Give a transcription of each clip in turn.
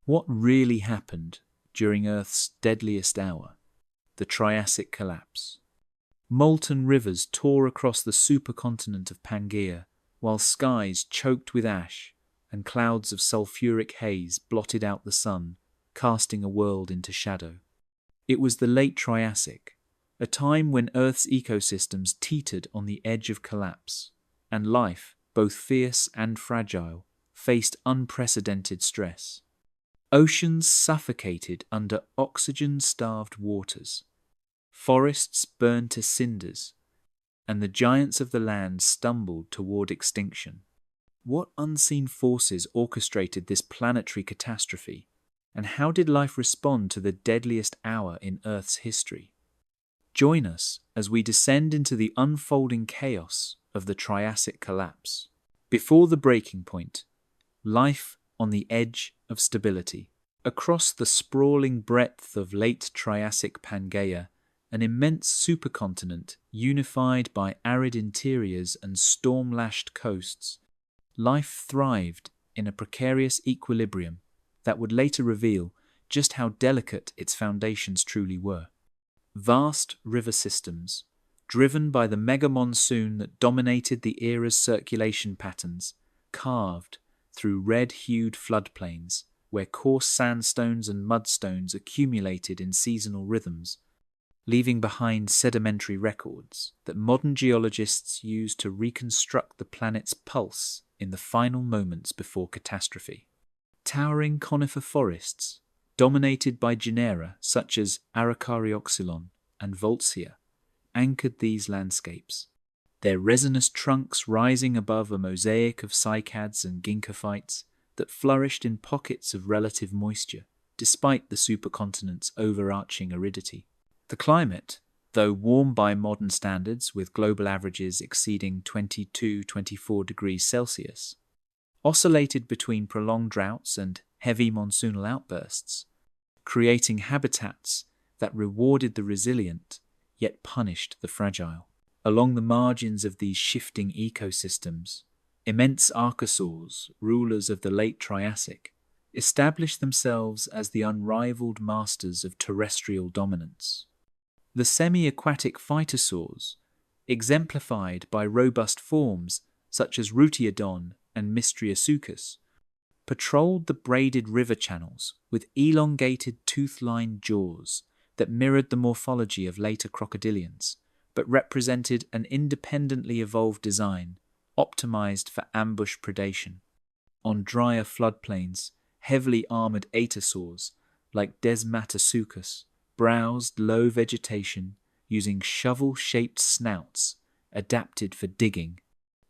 What really happened during Earth's deadliest hour, the Triassic Collapse? Molten rivers tore across the supercontinent of Pangaea, while skies choked with ash and clouds of sulfuric haze blotted out the sun, casting a world into shadow. It was the late Triassic, a time when Earth's ecosystems teetered on the edge of collapse, and life, both fierce and fragile, faced unprecedented stress. Oceans suffocated under oxygen-starved waters. Forests burned to cinders, and the giants of the land stumbled toward extinction. What unseen forces orchestrated this planetary catastrophe, and how did life respond to the deadliest hour in Earth's history? Join us as we descend into the unfolding chaos of the Triassic Collapse. Before the breaking point, life on the edge of stability. Across the sprawling breadth of late Triassic Pangaea, an immense supercontinent unified by arid interiors and storm-lashed coasts, life thrived in a precarious equilibrium that would later reveal just how delicate its foundations truly were. Vast river systems, driven by the mega monsoon that dominated the era's circulation patterns, carved through red-hued floodplains where coarse sandstones and mudstones accumulated in seasonal rhythms, leaving behind sedimentary records that modern geologists use to reconstruct the planet's pulse in the final moments before catastrophe. Towering conifer forests, dominated by genera such as Araucarioxylon and Voltsia, anchored these landscapes, their resinous trunks rising above a mosaic of cycads and ginkgophytes that flourished in pockets of relative moisture, despite the supercontinent's overarching aridity. The climate, though warm by modern standards with global averages exceeding 22–24 degrees Celsius, oscillated between prolonged droughts and heavy monsoonal outbursts, creating habitats that rewarded the resilient yet punished the fragile. Along the margins of these shifting ecosystems, immense archosaurs, rulers of the late Triassic, established themselves as the unrivaled masters of terrestrial dominance. The semi-aquatic phytosaurs, exemplified by robust forms such as Rutiodon and Mystriasuchus, patrolled the braided river channels with elongated tooth-lined jaws that mirrored the morphology of later crocodilians, but represented an independently evolved design optimized for ambush predation. On drier floodplains, heavily armored atasaurs, like Desmatasuchus, browsed low vegetation using shovel-shaped snouts adapted for digging,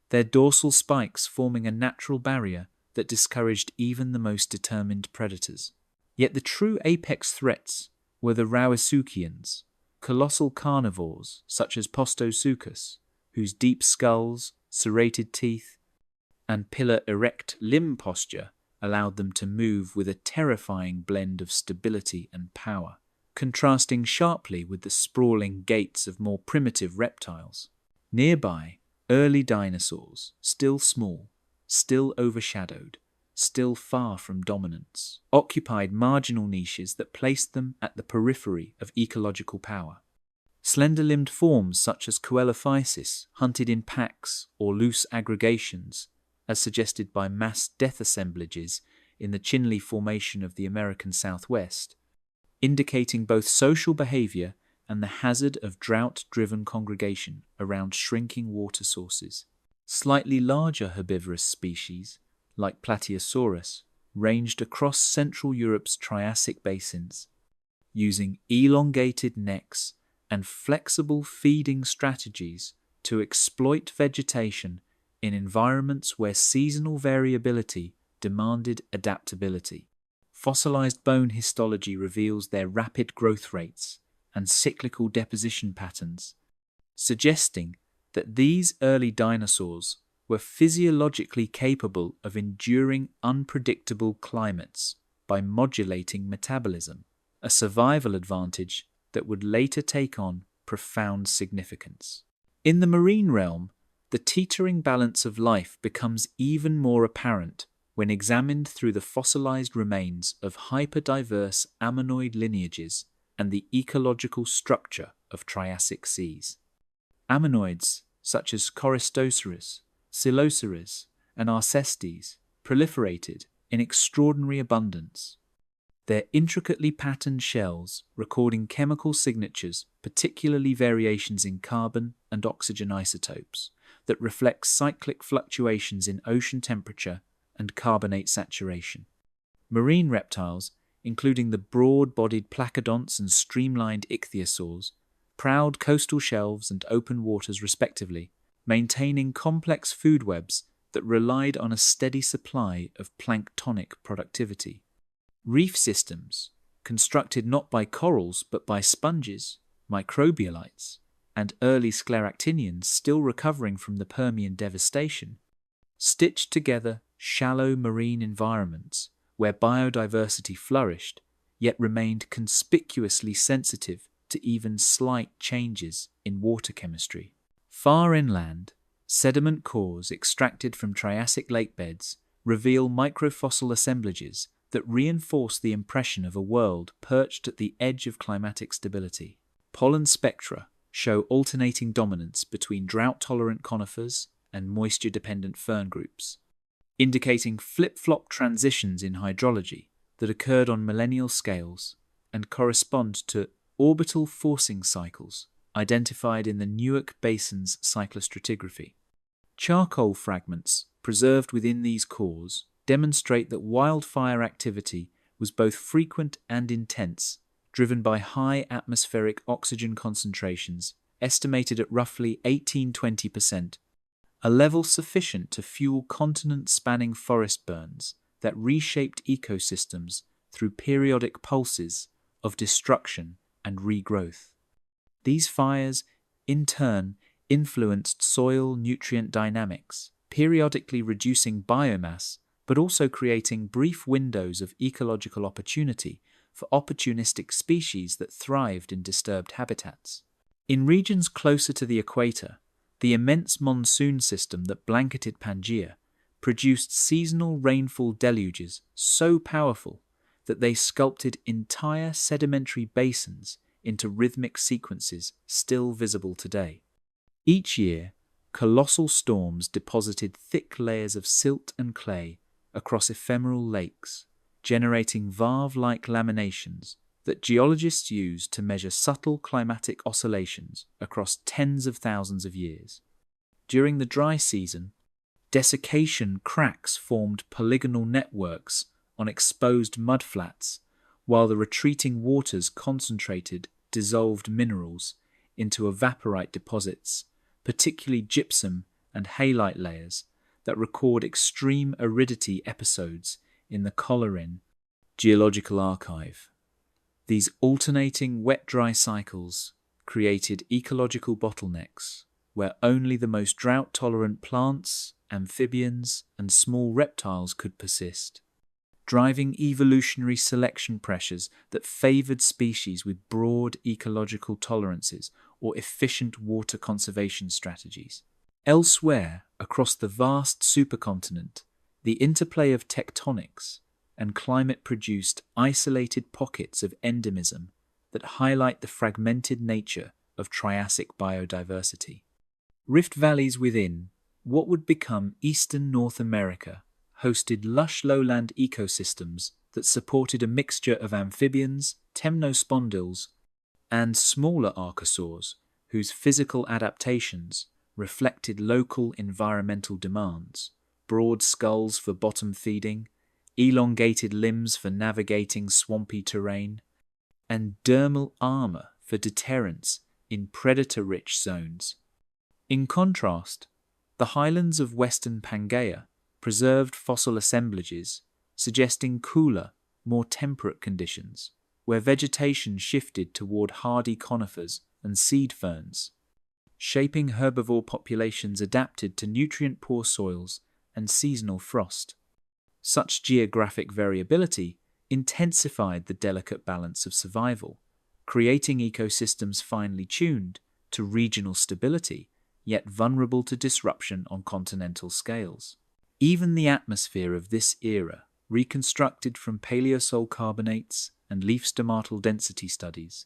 their dorsal spikes forming a natural barrier that discouraged even the most determined predators. Yet the true apex threats were the Rauisuchians, colossal carnivores such as Postosuchus, whose deep skulls, serrated teeth, and pillar-erect limb posture allowed them to move with a terrifying blend of stability and power, contrasting sharply with the sprawling gaits of more primitive reptiles. Nearby, early dinosaurs, still small, still overshadowed, still far from dominance, occupied marginal niches that placed them at the periphery of ecological power. Slender-limbed forms such as Coelophysis hunted in packs or loose aggregations, as suggested by mass death assemblages in the Chinle Formation of the American Southwest, indicating both social behavior and the hazard of drought-driven congregation around shrinking water sources. Slightly larger herbivorous species, like Plateosaurus, ranged across Central Europe's Triassic basins, using elongated necks and flexible feeding strategies to exploit vegetation in environments where seasonal variability demanded adaptability. Fossilized bone histology reveals their rapid growth rates and cyclical deposition patterns, suggesting that these early dinosaurs were physiologically capable of enduring unpredictable climates by modulating metabolism, a survival advantage that would later take on profound significance. In the marine realm, the teetering balance of life becomes even more apparent when examined through the fossilized remains of hyperdiverse ammonoid lineages and the ecological structure of Triassic seas. Ammonoids such as Choristoceras, Siloceras, and Arcestes proliferated in extraordinary abundance. Their intricately patterned shells recording chemical signatures, particularly variations in carbon and oxygen isotopes, that reflect cyclic fluctuations in ocean temperature and carbonate saturation. Marine reptiles, including the broad-bodied placodonts and streamlined ichthyosaurs, prowled coastal shelves and open waters respectively, maintaining complex food webs that relied on a steady supply of planktonic productivity. Reef systems, constructed not by corals but by sponges, microbialites, and early scleractinians still recovering from the Permian devastation, stitched together shallow marine environments where biodiversity flourished, yet remained conspicuously sensitive to even slight changes in water chemistry. Far inland, sediment cores extracted from Triassic lakebeds reveal microfossil assemblages that reinforce the impression of a world perched at the edge of climatic stability. Pollen spectra show alternating dominance between drought-tolerant conifers and moisture-dependent fern groups, indicating flip-flop transitions in hydrology that occurred on millennial scales and correspond to orbital forcing cycles identified in the Newark Basin's cyclostratigraphy. Charcoal fragments preserved within these cores demonstrate that wildfire activity was both frequent and intense, driven by high atmospheric oxygen concentrations estimated at roughly 18–20%, a level sufficient to fuel continent-spanning forest burns that reshaped ecosystems through periodic pulses of destruction and regrowth. These fires, in turn, influenced soil nutrient dynamics, periodically reducing biomass but also creating brief windows of ecological opportunity for opportunistic species that thrived in disturbed habitats. In regions closer to the equator, the immense monsoon system that blanketed Pangaea produced seasonal rainfall deluges so powerful that they sculpted entire sedimentary basins into rhythmic sequences still visible today. Each year, colossal storms deposited thick layers of silt and clay across ephemeral lakes, generating valve-like laminations that geologists use to measure subtle climatic oscillations across tens of thousands of years. During the dry season, desiccation cracks formed polygonal networks on exposed mudflats, while the retreating waters concentrated dissolved minerals into evaporite deposits, particularly gypsum and halite layers that record extreme aridity episodes in the Coleraine geological archive. These alternating wet-dry cycles created ecological bottlenecks where only the most drought-tolerant plants, amphibians, and small reptiles could persist, driving evolutionary selection pressures that favoured species with broad ecological tolerances or efficient water conservation strategies. Elsewhere, across the vast supercontinent, the interplay of tectonics and climate produced isolated pockets of endemism that highlight the fragmented nature of Triassic biodiversity. Rift valleys within what would become eastern North America hosted lush lowland ecosystems that supported a mixture of amphibians, temnospondyls, and smaller archosaurs whose physical adaptations reflected local environmental demands: broad skulls for bottom feeding, elongated limbs for navigating swampy terrain, and dermal armour for deterrence in predator-rich zones. In contrast, the highlands of western Pangaea preserved fossil assemblages, suggesting cooler, more temperate conditions, where vegetation shifted toward hardy conifers and seed ferns, shaping herbivore populations adapted to nutrient-poor soils and seasonal frost. Such geographic variability intensified the delicate balance of survival, creating ecosystems finely tuned to regional stability, yet vulnerable to disruption on continental scales. Even the atmosphere of this era, reconstructed from paleosol carbonates and leaf stomatal density studies,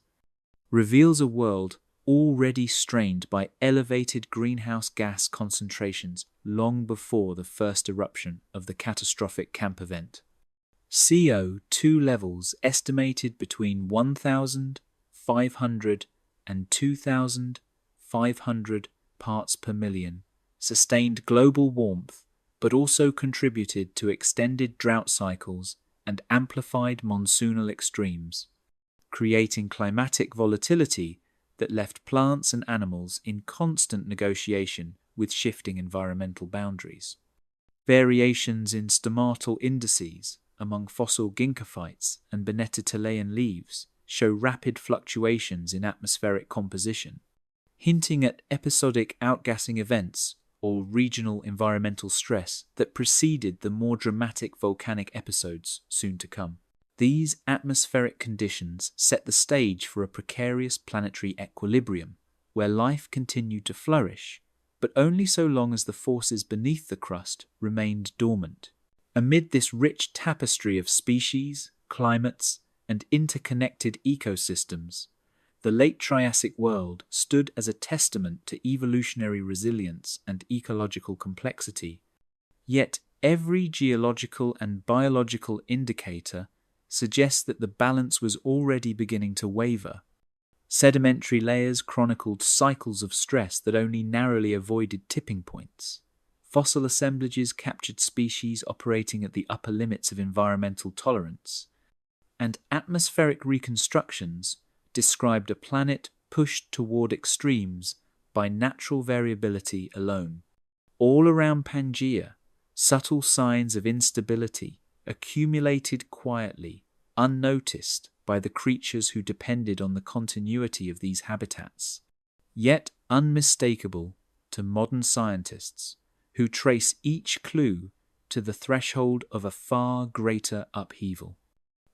reveals a world already strained by elevated greenhouse gas concentrations long before the first eruption of the catastrophic camp event. CO2 levels estimated between 1,500 and 2,500 parts per million sustained global warmth, but also contributed to extended drought cycles and amplified monsoonal extremes, creating climatic volatility that left plants and animals in constant negotiation with shifting environmental boundaries. Variations in stomatal indices among fossil ginkgophytes and Bennettitalaean leaves show rapid fluctuations in atmospheric composition, hinting at episodic outgassing events or regional environmental stress that preceded the more dramatic volcanic episodes soon to come. These atmospheric conditions set the stage for a precarious planetary equilibrium, where life continued to flourish, but only so long as the forces beneath the crust remained dormant. Amid this rich tapestry of species, climates, and interconnected ecosystems, the late Triassic world stood as a testament to evolutionary resilience and ecological complexity. Yet every geological and biological indicator suggests that the balance was already beginning to waver. Sedimentary layers chronicled cycles of stress that only narrowly avoided tipping points. Fossil assemblages captured species operating at the upper limits of environmental tolerance. And atmospheric reconstructions described a planet pushed toward extremes by natural variability alone. All around Pangaea, subtle signs of instability accumulated quietly, unnoticed by the creatures who depended on the continuity of these habitats, yet unmistakable to modern scientists who trace each clue to the threshold of a far greater upheaval.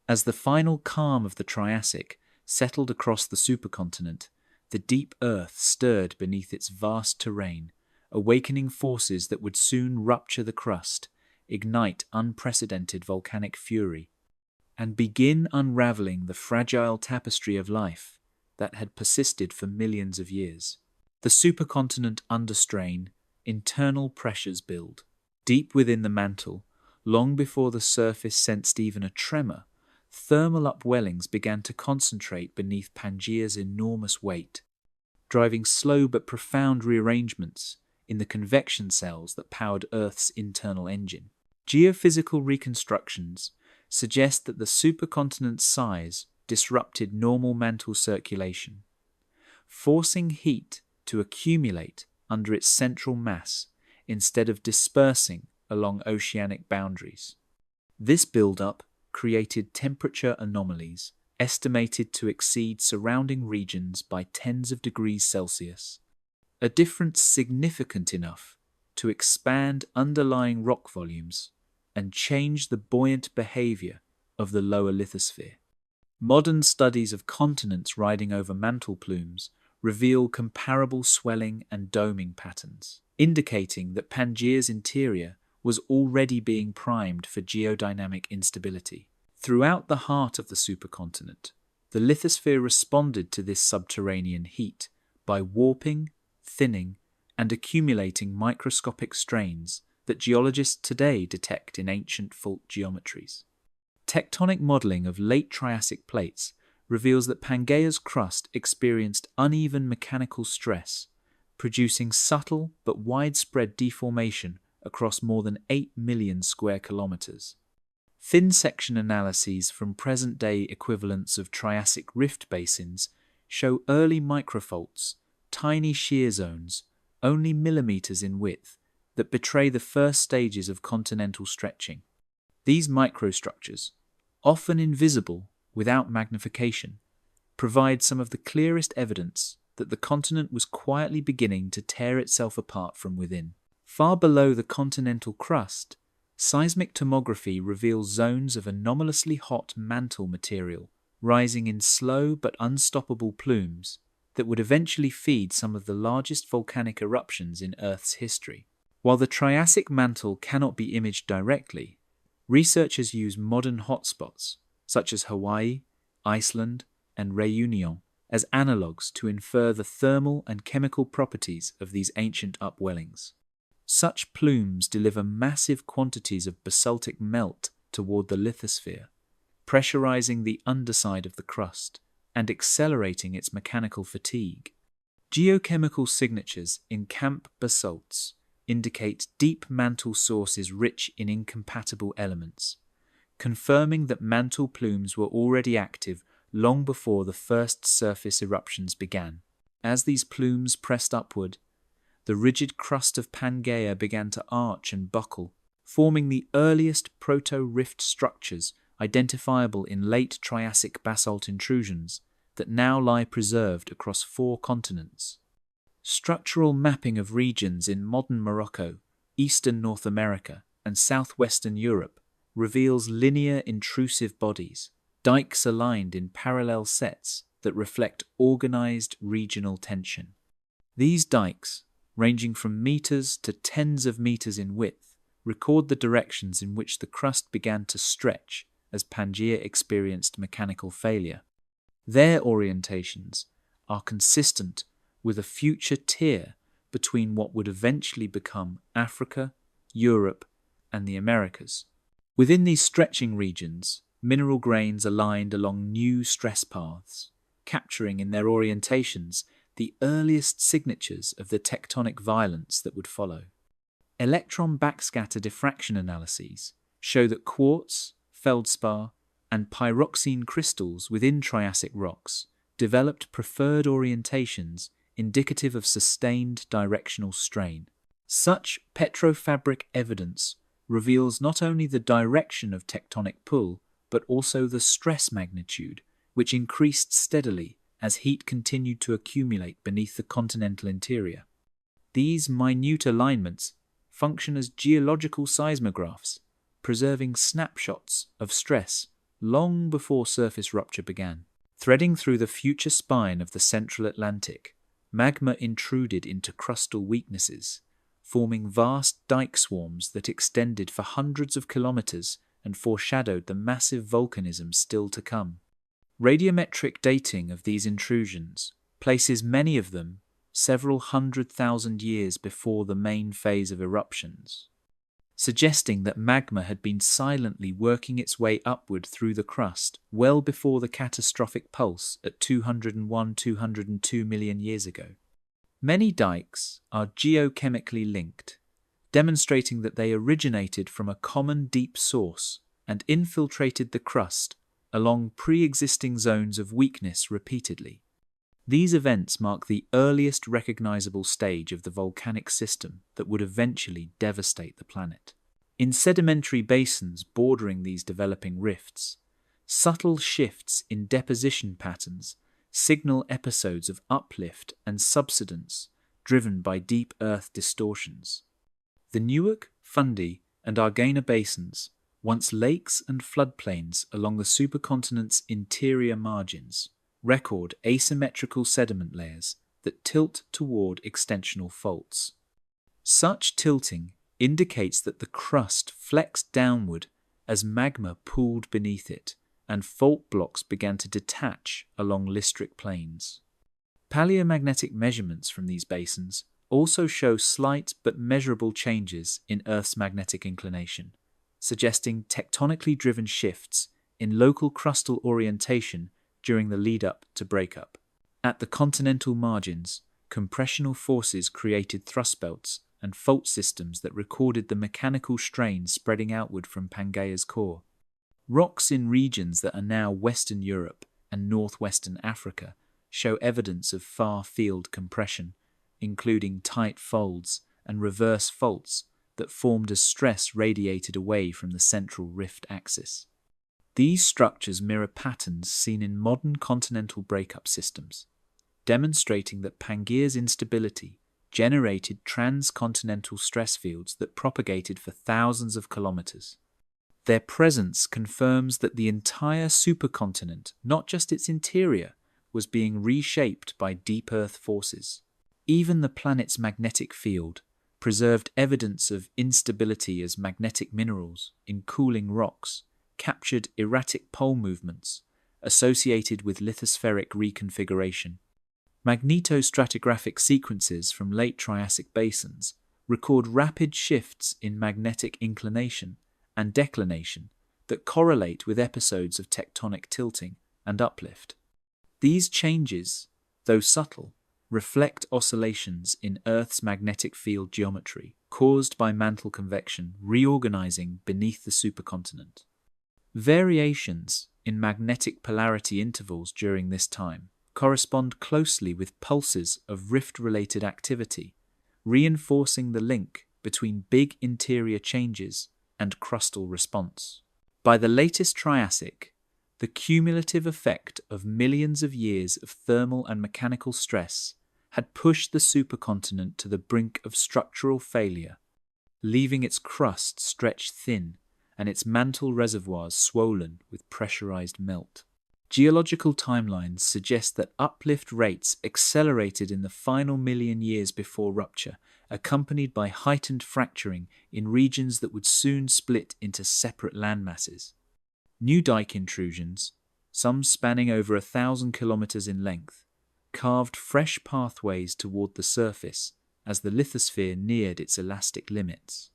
As the final calm of the Triassic settled across the supercontinent, the deep earth stirred beneath its vast terrain, awakening forces that would soon rupture the crust, ignite unprecedented volcanic fury, and begin unraveling the fragile tapestry of life that had persisted for millions of years. The supercontinent under strain, internal pressures build. Deep within the mantle, long before the surface sensed even a tremor, thermal upwellings began to concentrate beneath Pangaea's enormous weight, driving slow but profound rearrangements in the convection cells that powered Earth's internal engine. Geophysical reconstructions suggest that the supercontinent's size disrupted normal mantle circulation, forcing heat to accumulate under its central mass instead of dispersing along oceanic boundaries. This buildup created temperature anomalies estimated to exceed surrounding regions by tens of degrees Celsius, a difference significant enough to expand underlying rock volumes and change the buoyant behavior of the lower lithosphere. Modern studies of continents riding over mantle plumes reveal comparable swelling and doming patterns, indicating that Pangaea's interior was already being primed for geodynamic instability. Throughout the heart of the supercontinent, the lithosphere responded to this subterranean heat by warping, thinning, and accumulating microscopic strains that geologists today detect in ancient fault geometries. Tectonic modeling of late Triassic plates reveals that Pangaea's crust experienced uneven mechanical stress, producing subtle but widespread deformation across more than 8 million square kilometers. Thin section analyses from present-day equivalents of Triassic rift basins show early microfaults, tiny shear zones, only millimeters in width, that betray the first stages of continental stretching. These microstructures, often invisible without magnification, provide some of the clearest evidence that the continent was quietly beginning to tear itself apart from within. Far below the continental crust, seismic tomography reveals zones of anomalously hot mantle material rising in slow but unstoppable plumes that would eventually feed some of the largest volcanic eruptions in Earth's history. While the Triassic mantle cannot be imaged directly, researchers use modern hotspots, such as Hawaii, Iceland, and Réunion, as analogues to infer the thermal and chemical properties of these ancient upwellings. Such plumes deliver massive quantities of basaltic melt toward the lithosphere, pressurizing the underside of the crust and accelerating its mechanical fatigue. Geochemical signatures in camp basalts indicate deep mantle sources rich in incompatible elements, confirming that mantle plumes were already active long before the first surface eruptions began. As these plumes pressed upward, the rigid crust of Pangaea began to arch and buckle, forming the earliest proto-rift structures identifiable in late Triassic basalt intrusions that now lie preserved across 4 continents. Structural mapping of regions in modern Morocco, eastern North America, and southwestern Europe reveals linear intrusive bodies, dikes aligned in parallel sets that reflect organized regional tension. These dikes, ranging from meters to tens of meters in width, record the directions in which the crust began to stretch as Pangaea experienced mechanical failure. Their orientations are consistent with a future tier between what would eventually become Africa, Europe, and the Americas. Within these stretching regions, mineral grains aligned along new stress paths, capturing in their orientations the earliest signatures of the tectonic violence that would follow. Electron backscatter diffraction analyses show that quartz, feldspar, and pyroxene crystals within Triassic rocks developed preferred orientations indicative of sustained directional strain. Such petrofabric evidence reveals not only the direction of tectonic pull, but also the stress magnitude, which increased steadily as heat continued to accumulate beneath the continental interior. These minute alignments function as geological seismographs, preserving snapshots of stress long before surface rupture began. Threading through the future spine of the central Atlantic, magma intruded into crustal weaknesses, forming vast dike swarms that extended for hundreds of kilometers and foreshadowed the massive volcanism still to come. Radiometric dating of these intrusions places many of them several 100,000 years before the main phase of eruptions, suggesting that magma had been silently working its way upward through the crust well before the catastrophic pulse at 202 million years ago. Many dikes are geochemically linked, demonstrating that they originated from a common deep source and infiltrated the crust along pre-existing zones of weakness repeatedly. These events mark the earliest recognizable stage of the volcanic system that would eventually devastate the planet. In sedimentary basins bordering these developing rifts, subtle shifts in deposition patterns signal episodes of uplift and subsidence driven by deep earth distortions. The Newark, Fundy, and Argena basins, once lakes and floodplains along the supercontinent's interior margins, record asymmetrical sediment layers that tilt toward extensional faults. Such tilting indicates that the crust flexed downward as magma pooled beneath it, and fault blocks began to detach along listric plains. Paleomagnetic measurements from these basins also show slight but measurable changes in Earth's magnetic inclination, suggesting tectonically driven shifts in local crustal orientation during the lead-up to breakup. At the continental margins, compressional forces created thrust belts and fault systems that recorded the mechanical strain spreading outward from Pangaea's core. Rocks in regions that are now Western Europe and northwestern Africa show evidence of far-field compression, including tight folds and reverse faults that formed as stress radiated away from the central rift axis. These structures mirror patterns seen in modern continental breakup systems, demonstrating that Pangaea's instability generated transcontinental stress fields that propagated for thousands of kilometers. Their presence confirms that the entire supercontinent, not just its interior, was being reshaped by deep Earth forces. Even the planet's magnetic field, preserved evidence of instability as magnetic minerals in cooling rocks, captured erratic pole movements associated with lithospheric reconfiguration. Magnetostratigraphic sequences from late Triassic basins record rapid shifts in magnetic inclination and declination that correlate with episodes of tectonic tilting and uplift. These changes, though subtle, reflect oscillations in Earth's magnetic field geometry caused by mantle convection reorganizing beneath the supercontinent. Variations in magnetic polarity intervals during this time correspond closely with pulses of rift-related activity, reinforcing the link between big interior changes and crustal response. By the latest Triassic, the cumulative effect of millions of years of thermal and mechanical stress had pushed the supercontinent to the brink of structural failure, leaving its crust stretched thin and its mantle reservoirs swollen with pressurized melt. Geological timelines suggest that uplift rates accelerated in the final million years before rupture, accompanied by heightened fracturing in regions that would soon split into separate landmasses. New dike intrusions, some spanning over 1,000 kilometers in length, carved fresh pathways toward the surface as the lithosphere neared its elastic limits.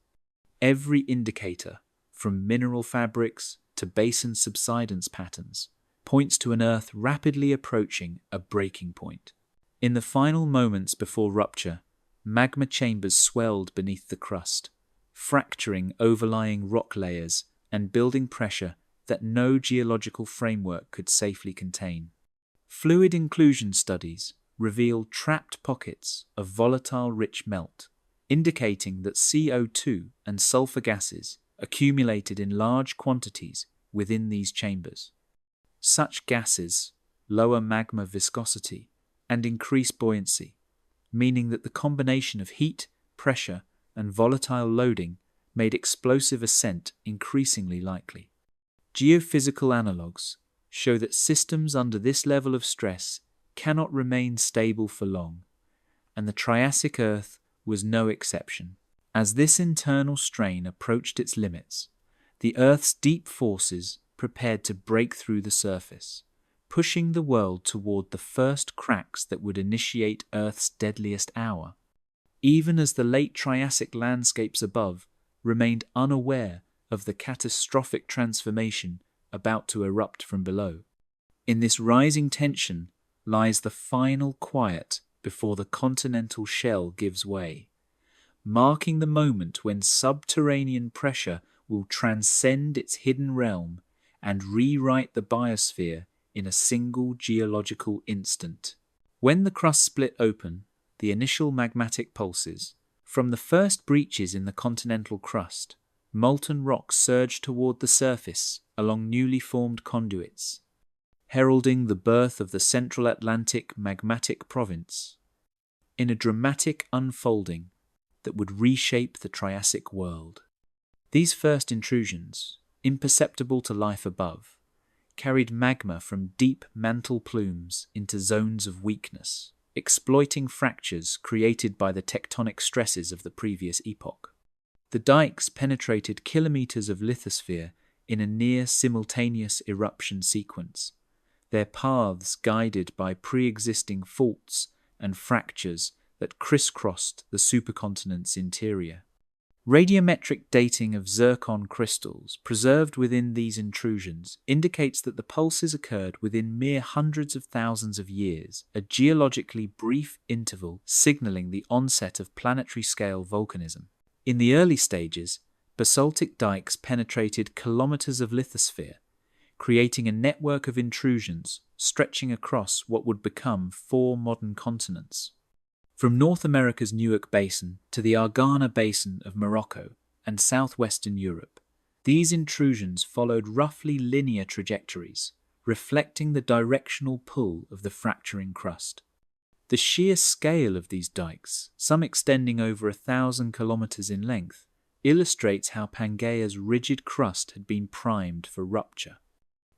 Every indicator, from mineral fabrics to basin subsidence patterns, points to an Earth rapidly approaching a breaking point. In the final moments before rupture, magma chambers swelled beneath the crust, fracturing overlying rock layers and building pressure that no geological framework could safely contain. Fluid inclusion studies revealed trapped pockets of volatile rich melt, indicating that CO2 and sulfur gases accumulated in large quantities within these chambers. Such gases lower magma viscosity and increase buoyancy, meaning that the combination of heat, pressure, and volatile loading made explosive ascent increasingly likely. Geophysical analogues show that systems under this level of stress cannot remain stable for long, and the Triassic Earth was no exception. As this internal strain approached its limits, the Earth's deep forces prepared to break through the surface, pushing the world toward the first cracks that would initiate Earth's deadliest hour, even as the late Triassic landscapes above remained unaware of the catastrophic transformation about to erupt from below. In this rising tension lies the final quiet before the continental shell gives way, marking the moment when subterranean pressure will transcend its hidden realm and rewrite the biosphere in a single geological instant. When the crust split open, the initial magmatic pulses, from the first breaches in the continental crust, molten rock surged toward the surface along newly formed conduits, heralding the birth of the Central Atlantic magmatic province, in a dramatic unfolding that would reshape the Triassic world. These first intrusions, imperceptible to life above, carried magma from deep mantle plumes into zones of weakness, exploiting fractures created by the tectonic stresses of the previous epoch. The dikes penetrated kilometers of lithosphere in a near-simultaneous eruption sequence, their paths guided by pre-existing faults and fractures that crisscrossed the supercontinent's interior. Radiometric dating of zircon crystals preserved within these intrusions indicates that the pulses occurred within mere hundreds of thousands of years, a geologically brief interval signaling the onset of planetary-scale volcanism. In the early stages, basaltic dikes penetrated kilometers of lithosphere, creating a network of intrusions stretching across what would become 4 modern continents. From North America's Newark Basin to the Argana Basin of Morocco and southwestern Europe, these intrusions followed roughly linear trajectories, reflecting the directional pull of the fracturing crust. The sheer scale of these dikes, some extending over 1,000 kilometers in length, illustrates how Pangaea's rigid crust had been primed for rupture.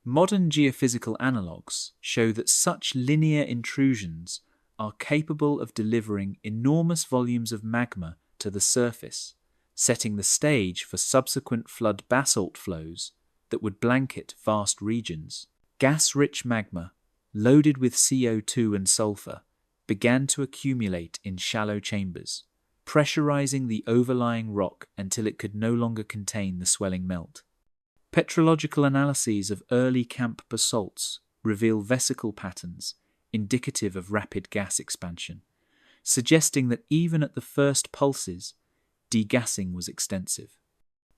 Modern geophysical analogues show that such linear intrusions are capable of delivering enormous volumes of magma to to the surface, setting the stage for subsequent flood basalt flows that would blanket vast regions. Gas-rich magma, loaded with CO2 and sulfur, began to accumulate in shallow chambers, pressurizing the overlying rock until it could no longer contain the swelling melt. Petrological analyses of early camp basalts reveal vesicle patterns indicative of rapid gas expansion, suggesting that even at the first pulses, degassing was extensive.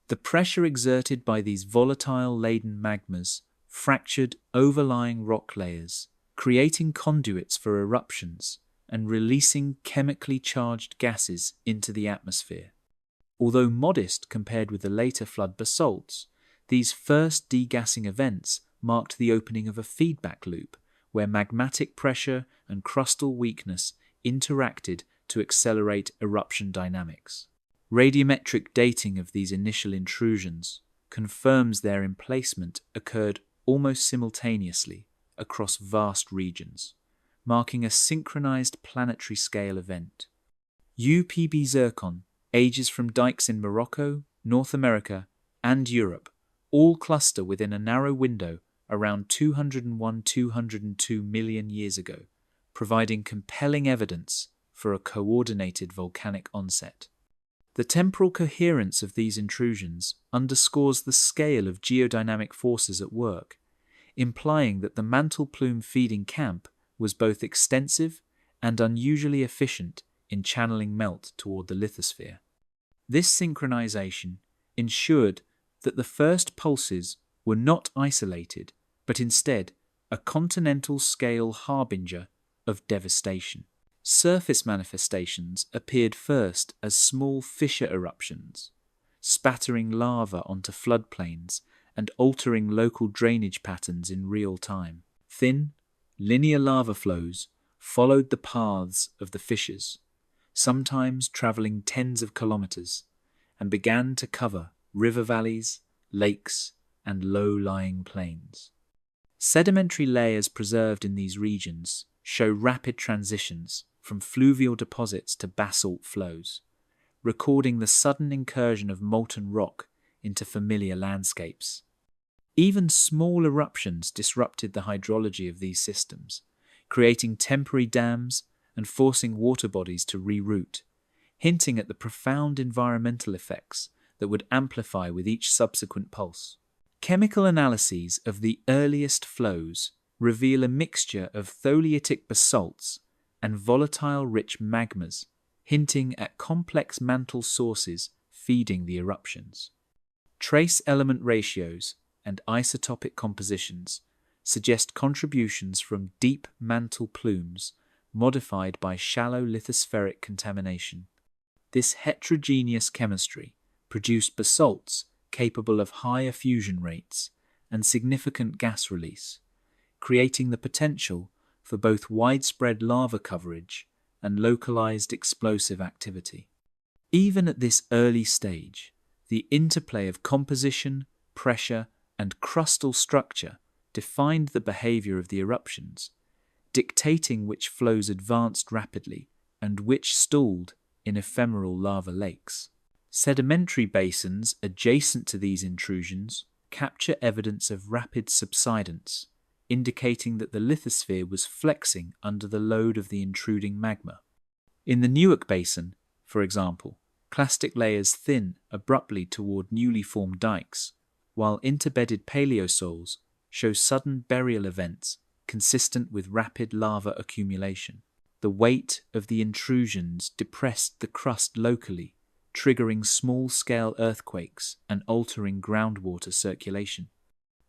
The pressure exerted by these volatile-laden magmas fractured overlying rock layers, creating conduits for eruptions and releasing chemically charged gases into the atmosphere. Although modest compared with the later flood basalts, these first degassing events marked the opening of a feedback loop where magmatic pressure and crustal weakness interacted to accelerate eruption dynamics. Radiometric dating of these initial intrusions confirms their emplacement occurred almost simultaneously across vast regions, marking a synchronized planetary scale event. UPB zircon ages from dikes in Morocco, North America, and Europe all cluster within a narrow window around 201-202 million years ago, providing compelling evidence for a coordinated volcanic onset. The temporal coherence of these intrusions underscores the scale of geodynamic forces at work, implying that the mantle plume feeding camp was both extensive and unusually efficient in channeling melt toward the lithosphere. This synchronization ensured that the first pulses were not isolated, but instead a continental-scale harbinger of devastation. Surface manifestations appeared first as small fissure eruptions, spattering lava onto floodplains and altering local drainage patterns in real time. Thin, linear lava flows followed the paths of the fissures, sometimes traveling tens of kilometers, and began to cover river valleys, lakes, and low-lying plains. Sedimentary layers preserved in these regions show rapid transitions from fluvial deposits to basalt flows, recording the sudden incursion of molten rock into familiar landscapes. Even small eruptions disrupted the hydrology of these systems, creating temporary dams and forcing water bodies to reroute, hinting at the profound environmental effects that would amplify with each subsequent pulse. Chemical analyses of the earliest flows reveal a mixture of tholeiitic basalts and volatile-rich magmas, hinting at complex mantle sources feeding the eruptions. Trace element ratios and isotopic compositions suggest contributions from deep mantle plumes modified by shallow lithospheric contamination. This heterogeneous chemistry produced basalts capable of higher fusion rates and significant gas release, creating the potential for both widespread lava coverage and localized explosive activity. Even at this early stage, the interplay of composition, pressure, and crustal structure defined the behavior of the eruptions, dictating which flows advanced rapidly and which stalled in ephemeral lava lakes. Sedimentary basins adjacent to these intrusions capture evidence of rapid subsidence, indicating that the lithosphere was flexing under the load of the intruding magma. In the Newark Basin, for example, clastic layers thin abruptly toward newly formed dikes, while interbedded paleosols show sudden burial events consistent with rapid lava accumulation. The weight of the intrusions depressed the crust locally, triggering small-scale earthquakes and altering groundwater circulation.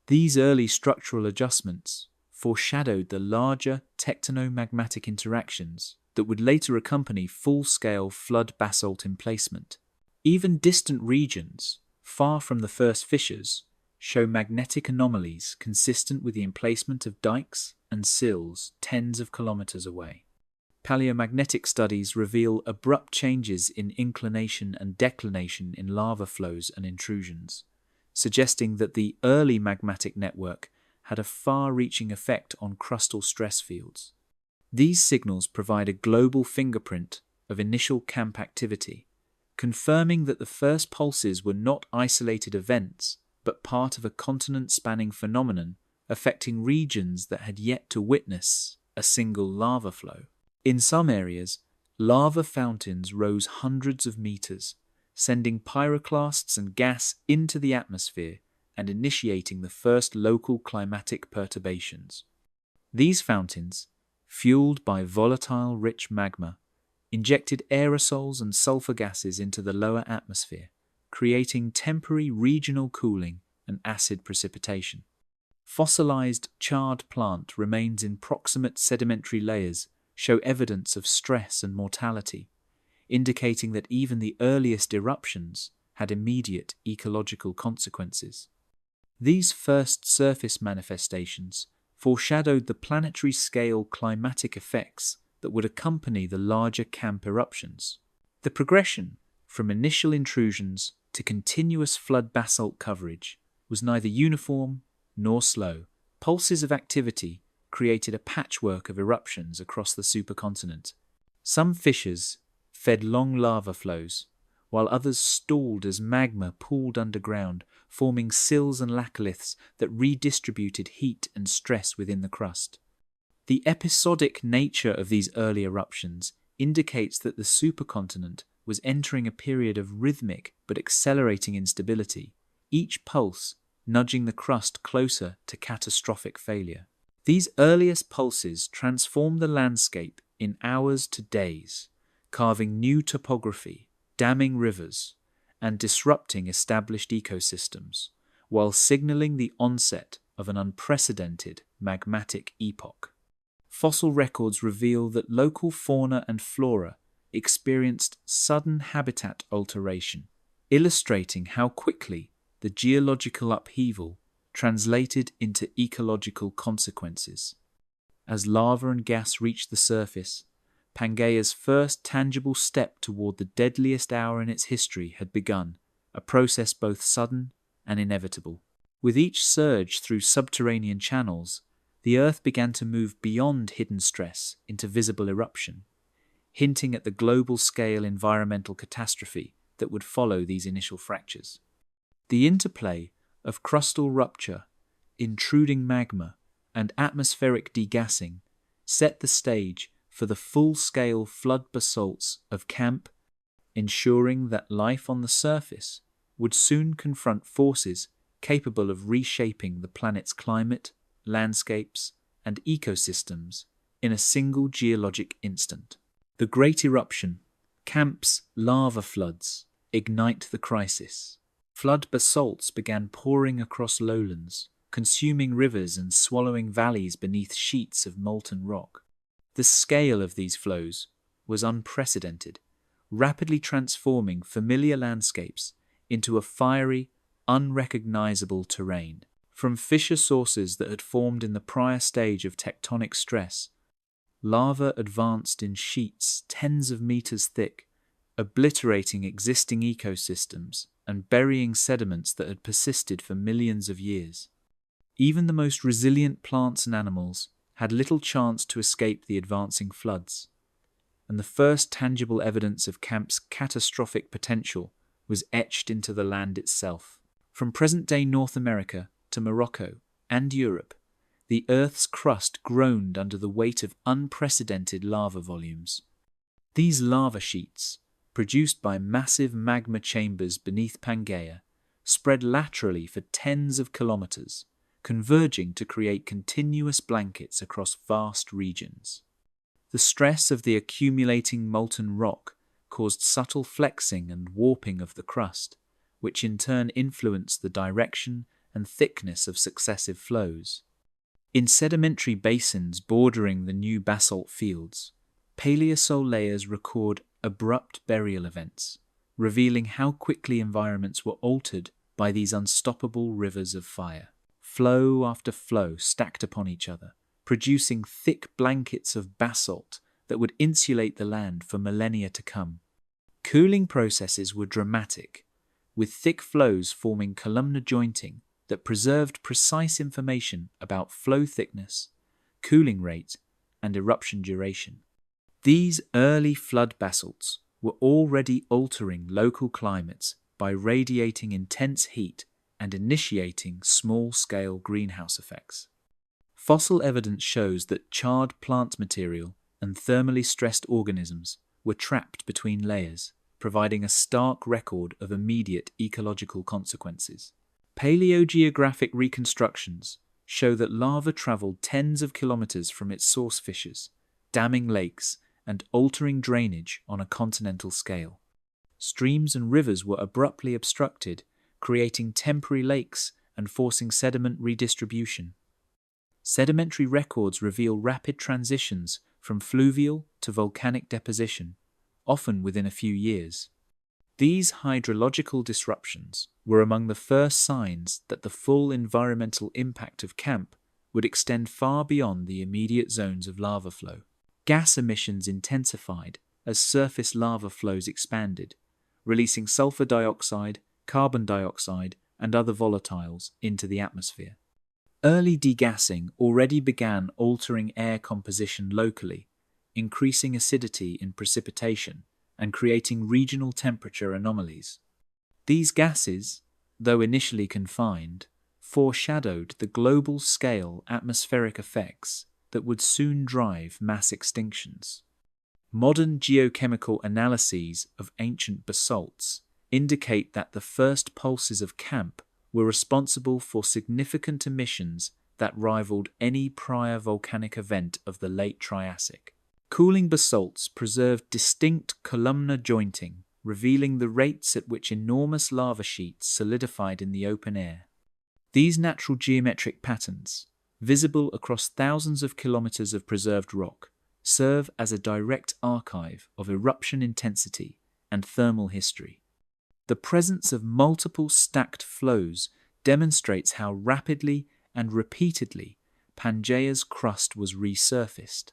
These early structural adjustments foreshadowed the larger tectonomagmatic interactions that would later accompany full-scale flood basalt emplacement. Even distant regions, far from the first fissures, show magnetic anomalies consistent with the emplacement of dikes and sills tens of kilometers away. Paleomagnetic studies reveal abrupt changes in inclination and declination in lava flows and intrusions, suggesting that the early magmatic network had a far-reaching effect on crustal stress fields. These signals provide a global fingerprint of initial camp activity, confirming that the first pulses were not isolated events, but part of a continent-spanning phenomenon affecting regions that had yet to witness a single lava flow. In some areas, lava fountains rose hundreds of meters, sending pyroclasts and gas into the atmosphere and initiating the first local climatic perturbations. These fountains, fueled by volatile rich magma, injected aerosols and sulfur gases into the lower atmosphere, creating temporary regional cooling and acid precipitation. Fossilized charred plant remains in proximate sedimentary layers show evidence of stress and mortality, indicating that even the earliest eruptions had immediate ecological consequences. These first surface manifestations foreshadowed the planetary scale climatic effects that would accompany the larger camp eruptions. The progression from initial intrusions to continuous flood basalt coverage was neither uniform nor slow. Pulses of activity created a patchwork of eruptions across the supercontinent. Some fissures fed long lava flows, while others stalled as magma pooled underground, forming sills and laccoliths that redistributed heat and stress within the crust. The episodic nature of these early eruptions indicates that the supercontinent was entering a period of rhythmic but accelerating instability, each pulse nudging the crust closer to catastrophic failure. These earliest pulses transformed the landscape in hours to days, carving new topography, damming rivers, and disrupting established ecosystems, while signaling the onset of an unprecedented magmatic epoch. Fossil records reveal that local fauna and flora experienced sudden habitat alteration, illustrating how quickly the geological upheaval translated into ecological consequences. As lava and gas reached the surface, Pangaea's first tangible step toward the deadliest hour in its history had begun, a process both sudden and inevitable. With each surge through subterranean channels, the Earth began to move beyond hidden stress into visible eruption, hinting at the global-scale environmental catastrophe that would follow these initial fractures. The interplay of crustal rupture, intruding magma, and atmospheric degassing set the stage for the full-scale flood basalts of Camp, ensuring that life on the surface would soon confront forces capable of reshaping the planet's climate, landscapes, and ecosystems in a single geologic instant. The Great Eruption, Camp's lava floods, ignite the crisis. Flood basalts began pouring across lowlands, consuming rivers and swallowing valleys beneath sheets of molten rock. The scale of these flows was unprecedented, rapidly transforming familiar landscapes into a fiery, unrecognizable terrain. From fissure sources that had formed in the prior stage of tectonic stress, lava advanced in sheets tens of meters thick, obliterating existing ecosystems and burying sediments that had persisted for millions of years. Even the most resilient plants and animals had little chance to escape the advancing floods, and the first tangible evidence of Camp's catastrophic potential was etched into the land itself. From present-day North America to Morocco and Europe, the Earth's crust groaned under the weight of unprecedented lava volumes. These lava sheets, produced by massive magma chambers beneath Pangaea, spread laterally for tens of kilometers, converging to create continuous blankets across vast regions. The stress of the accumulating molten rock caused subtle flexing and warping of the crust, which in turn influenced the direction and thickness of successive flows. In sedimentary basins bordering the new basalt fields, paleosol layers record abrupt burial events, revealing how quickly environments were altered by these unstoppable rivers of fire. Flow after flow stacked upon each other, producing thick blankets of basalt that would insulate the land for millennia to come. Cooling processes were dramatic, with thick flows forming columnar jointing that preserved precise information about flow thickness, cooling rate, and eruption duration. These early flood basalts were already altering local climates by radiating intense heat and initiating small-scale greenhouse effects. Fossil evidence shows that charred plant material and thermally stressed organisms were trapped between layers, providing a stark record of immediate ecological consequences. Paleogeographic reconstructions show that lava traveled tens of kilometers from its source fissures, damming lakes and altering drainage on a continental scale. Streams and rivers were abruptly obstructed, creating temporary lakes and forcing sediment redistribution. Sedimentary records reveal rapid transitions from fluvial to volcanic deposition, often within a few years. These hydrological disruptions were among the first signs that the full environmental impact of camp would extend far beyond the immediate zones of lava flow. Gas emissions intensified as surface lava flows expanded, releasing sulfur dioxide, carbon dioxide, and other volatiles into the atmosphere. Early degassing already began altering air composition locally, increasing acidity in precipitation and creating regional temperature anomalies. These gases, though initially confined, foreshadowed the global-scale atmospheric effects that would soon drive mass extinctions. Modern geochemical analyses of ancient basalts indicate that the first pulses of camp were responsible for significant emissions that rivaled any prior volcanic event of the late Triassic. Cooling basalts preserved distinct columnar jointing, revealing the rates at which enormous lava sheets solidified in the open air. These natural geometric patterns, visible across thousands of kilometers of preserved rock, serve as a direct archive of eruption intensity and thermal history. The presence of multiple stacked flows demonstrates how rapidly and repeatedly Pangaea's crust was resurfaced,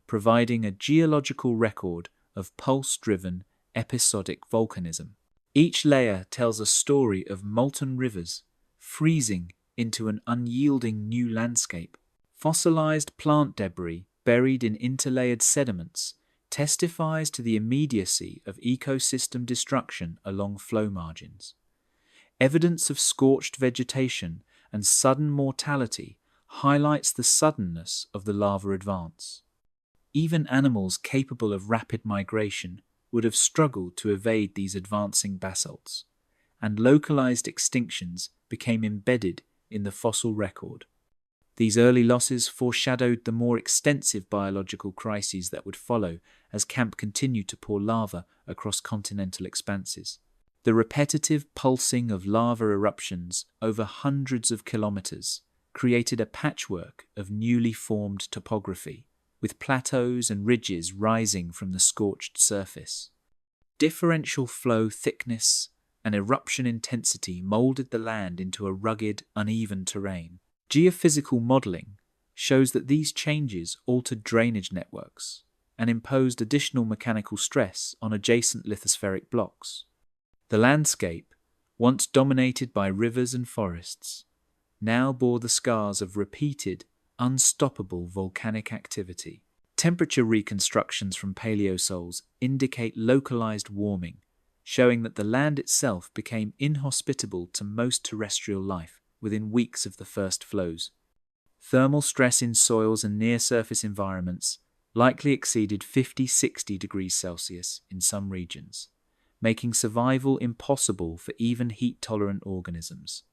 providing a geological record of pulse-driven episodic volcanism. Each layer tells a story of molten rivers freezing into an unyielding new landscape. Fossilized plant debris buried in interlayered sediments testifies to the immediacy of ecosystem destruction along flow margins. Evidence of scorched vegetation and sudden mortality highlights the suddenness of the lava advance. Even animals capable of rapid migration would have struggled to evade these advancing basalts, and localized extinctions became embedded in the fossil record. These early losses foreshadowed the more extensive biological crises that would follow as camp continued to pour lava across continental expanses. The repetitive pulsing of lava eruptions over hundreds of kilometers created a patchwork of newly formed topography, with plateaus and ridges rising from the scorched surface. Differential flow thickness and eruption intensity molded the land into a rugged, uneven terrain. Geophysical modeling shows that these changes altered drainage networks and imposed additional mechanical stress on adjacent lithospheric blocks. The landscape, once dominated by rivers and forests, now bore the scars of repeated, unstoppable volcanic activity. Temperature reconstructions from paleosols indicate localized warming, showing that the land itself became inhospitable to most terrestrial life within weeks of the first flows. Thermal stress in soils and near-surface environments likely exceeded 50-60 degrees Celsius in some regions, making survival impossible for even heat-tolerant organisms.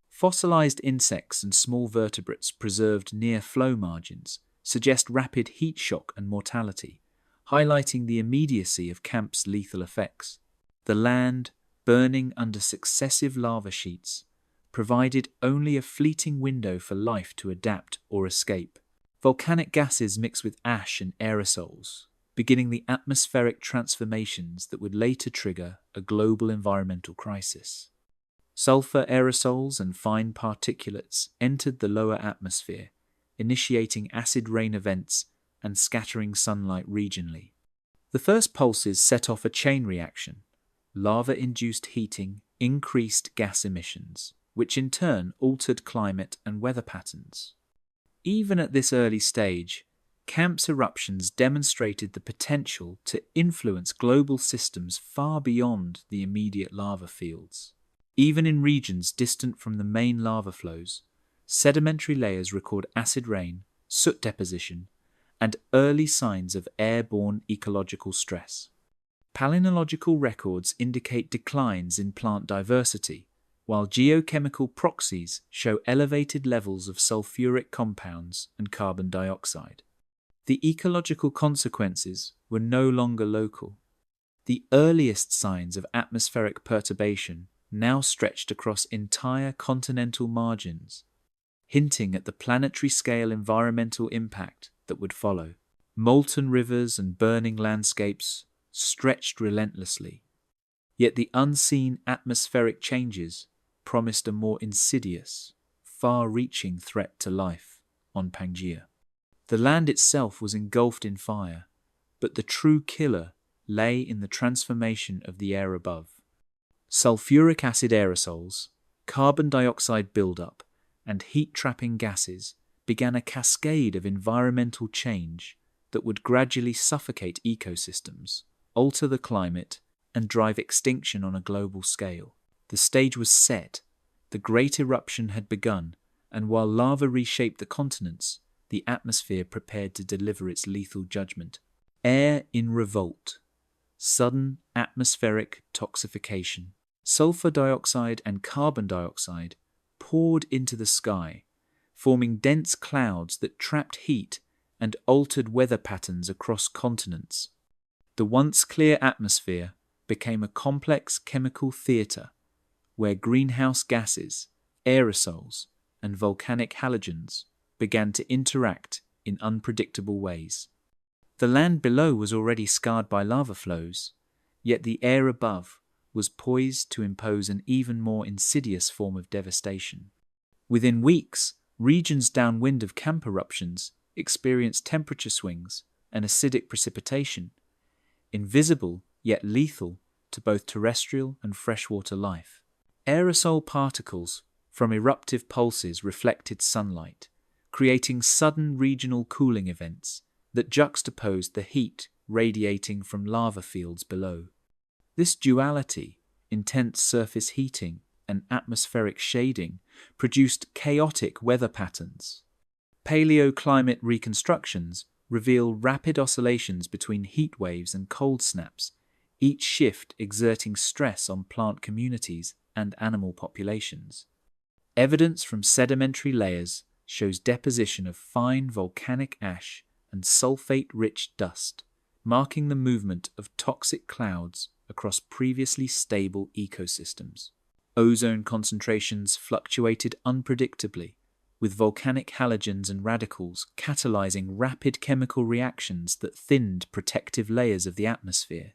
Fossilized insects and small vertebrates preserved near flow margins suggest rapid heat shock and mortality, highlighting the immediacy of camp's lethal effects. The land, burning under successive lava sheets, provided only a fleeting window for life to adapt or escape. Volcanic gases mix with ash and aerosols, beginning the atmospheric transformations that would later trigger a global environmental crisis. Sulfur aerosols and fine particulates entered the lower atmosphere, initiating acid rain events and scattering sunlight regionally. The first pulses set off a chain reaction. Lava-induced heating increased gas emissions, which in turn altered climate and weather patterns. Even at this early stage, Camp's eruptions demonstrated the potential to influence global systems far beyond the immediate lava fields. Even in regions distant from the main lava flows, sedimentary layers record acid rain, soot deposition, and early signs of airborne ecological stress. Palynological records indicate declines in plant diversity, while geochemical proxies show elevated levels of sulfuric compounds and carbon dioxide. The ecological consequences were no longer local. The earliest signs of atmospheric perturbation now stretched across entire continental margins, hinting at the planetary scale environmental impact that would follow. Molten rivers and burning landscapes stretched relentlessly, yet the unseen atmospheric changes promised a more insidious, far-reaching threat to life on Pangaea. The land itself was engulfed in fire, but the true killer lay in the transformation of the air above. Sulfuric acid aerosols, carbon dioxide buildup, and heat-trapping gases began a cascade of environmental change that would gradually suffocate ecosystems, alter the climate, and drive extinction on a global scale. The stage was set, the great eruption had begun, and while lava reshaped the continents, the atmosphere prepared to deliver its lethal judgment. Air in revolt. Sudden atmospheric toxification. Sulfur dioxide and carbon dioxide poured into the sky, forming dense clouds that trapped heat and altered weather patterns across continents. The once clear atmosphere became a complex chemical theatre where greenhouse gases, aerosols, and volcanic halogens began to interact in unpredictable ways. The land below was already scarred by lava flows, yet the air above was poised to impose an even more insidious form of devastation. Within weeks, regions downwind of camp eruptions experienced temperature swings and acidic precipitation, invisible yet lethal to both terrestrial and freshwater life. Aerosol particles from eruptive pulses reflected sunlight, creating sudden regional cooling events that juxtaposed the heat radiating from lava fields below. This duality, intense surface heating and atmospheric shading, produced chaotic weather patterns. Paleoclimate reconstructions reveal rapid oscillations between heat waves and cold snaps, each shift exerting stress on plant communities and animal populations. Evidence from sedimentary layers shows deposition of fine volcanic ash and sulfate-rich dust, marking the movement of toxic clouds across previously stable ecosystems. Ozone concentrations fluctuated unpredictably, with volcanic halogens and radicals catalyzing rapid chemical reactions that thinned protective layers of the atmosphere.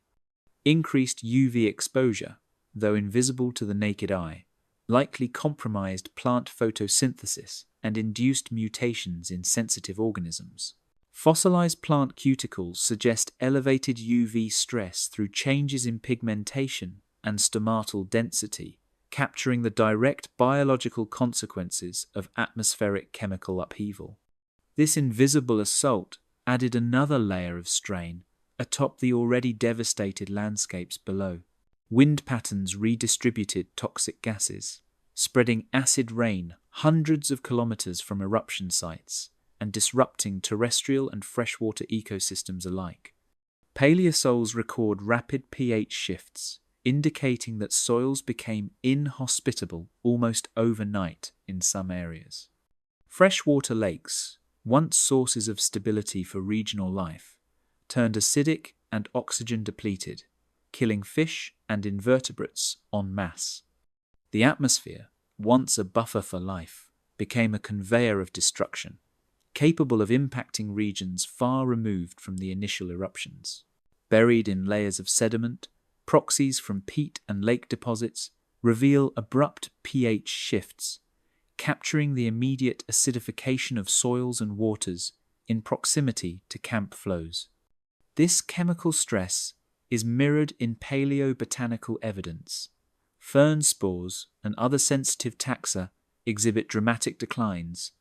Increased UV exposure, though invisible to the naked eye, likely compromised plant photosynthesis and induced mutations in sensitive organisms. Fossilized plant cuticles suggest elevated UV stress through changes in pigmentation and stomatal density, capturing the direct biological consequences of atmospheric chemical upheaval. This invisible assault added another layer of strain atop the already devastated landscapes below. Wind patterns redistributed toxic gases, spreading acid rain hundreds of kilometers from eruption sites and disrupting terrestrial and freshwater ecosystems alike. Paleosols record rapid pH shifts, indicating that soils became inhospitable almost overnight in some areas. Freshwater lakes, once sources of stability for regional life, turned acidic and oxygen depleted, killing fish and invertebrates en masse. The atmosphere, once a buffer for life, became a conveyor of destruction, capable of impacting regions far removed from the initial eruptions. Buried in layers of sediment, proxies from peat and lake deposits reveal abrupt pH shifts, capturing the immediate acidification of soils and waters in proximity to camp flows. This chemical stress is mirrored in paleobotanical evidence. Fern spores and other sensitive taxa exhibit dramatic declines,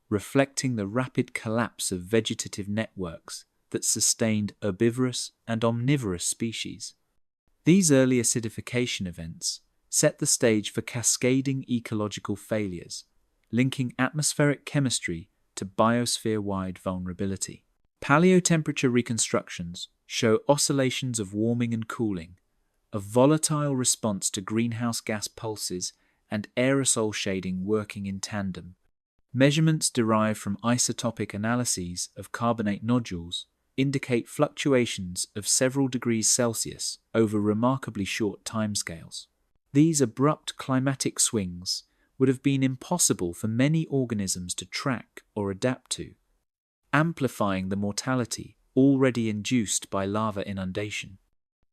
reflecting the rapid collapse of vegetative networks that sustained herbivorous and omnivorous species. These early acidification events set the stage for cascading ecological failures, linking atmospheric chemistry to biosphere-wide vulnerability. Paleotemperature reconstructions show oscillations of warming and cooling, a volatile response to greenhouse gas pulses and aerosol shading working in tandem. Measurements derived from isotopic analyses of carbonate nodules indicate fluctuations of several degrees Celsius over remarkably short timescales. These abrupt climatic swings would have been impossible for many organisms to track or adapt to, amplifying the mortality already induced by lava inundation.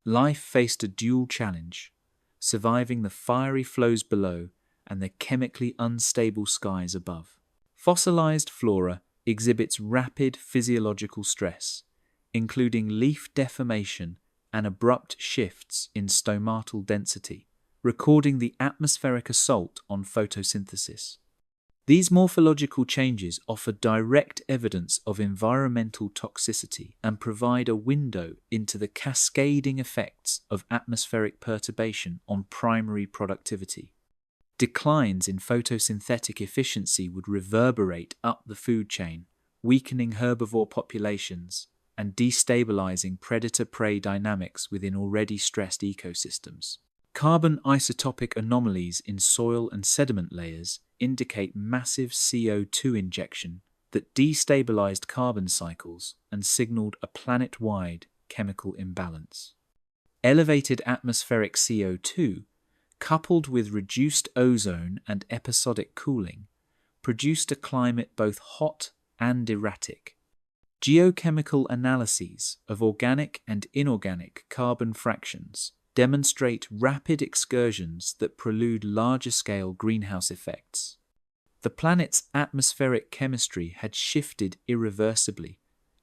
Life faced a dual challenge, surviving the fiery flows below and the chemically unstable skies above. Fossilized flora exhibits rapid physiological stress, including leaf deformation and abrupt shifts in stomatal density, recording the atmospheric assault on photosynthesis. These morphological changes offer direct evidence of environmental toxicity and provide a window into the cascading effects of atmospheric perturbation on primary productivity. Declines in photosynthetic efficiency would reverberate up the food chain, weakening herbivore populations and destabilizing predator-prey dynamics within already stressed ecosystems. Carbon isotopic anomalies in soil and sediment layers indicate massive CO2 injection that destabilized carbon cycles and signaled a planet-wide chemical imbalance. Elevated atmospheric CO2, coupled with reduced ozone and episodic cooling, produced a climate both hot and erratic. Geochemical analyses of organic and inorganic carbon fractions demonstrate rapid excursions that prelude larger-scale greenhouse effects. The planet's atmospheric chemistry had shifted irreversibly,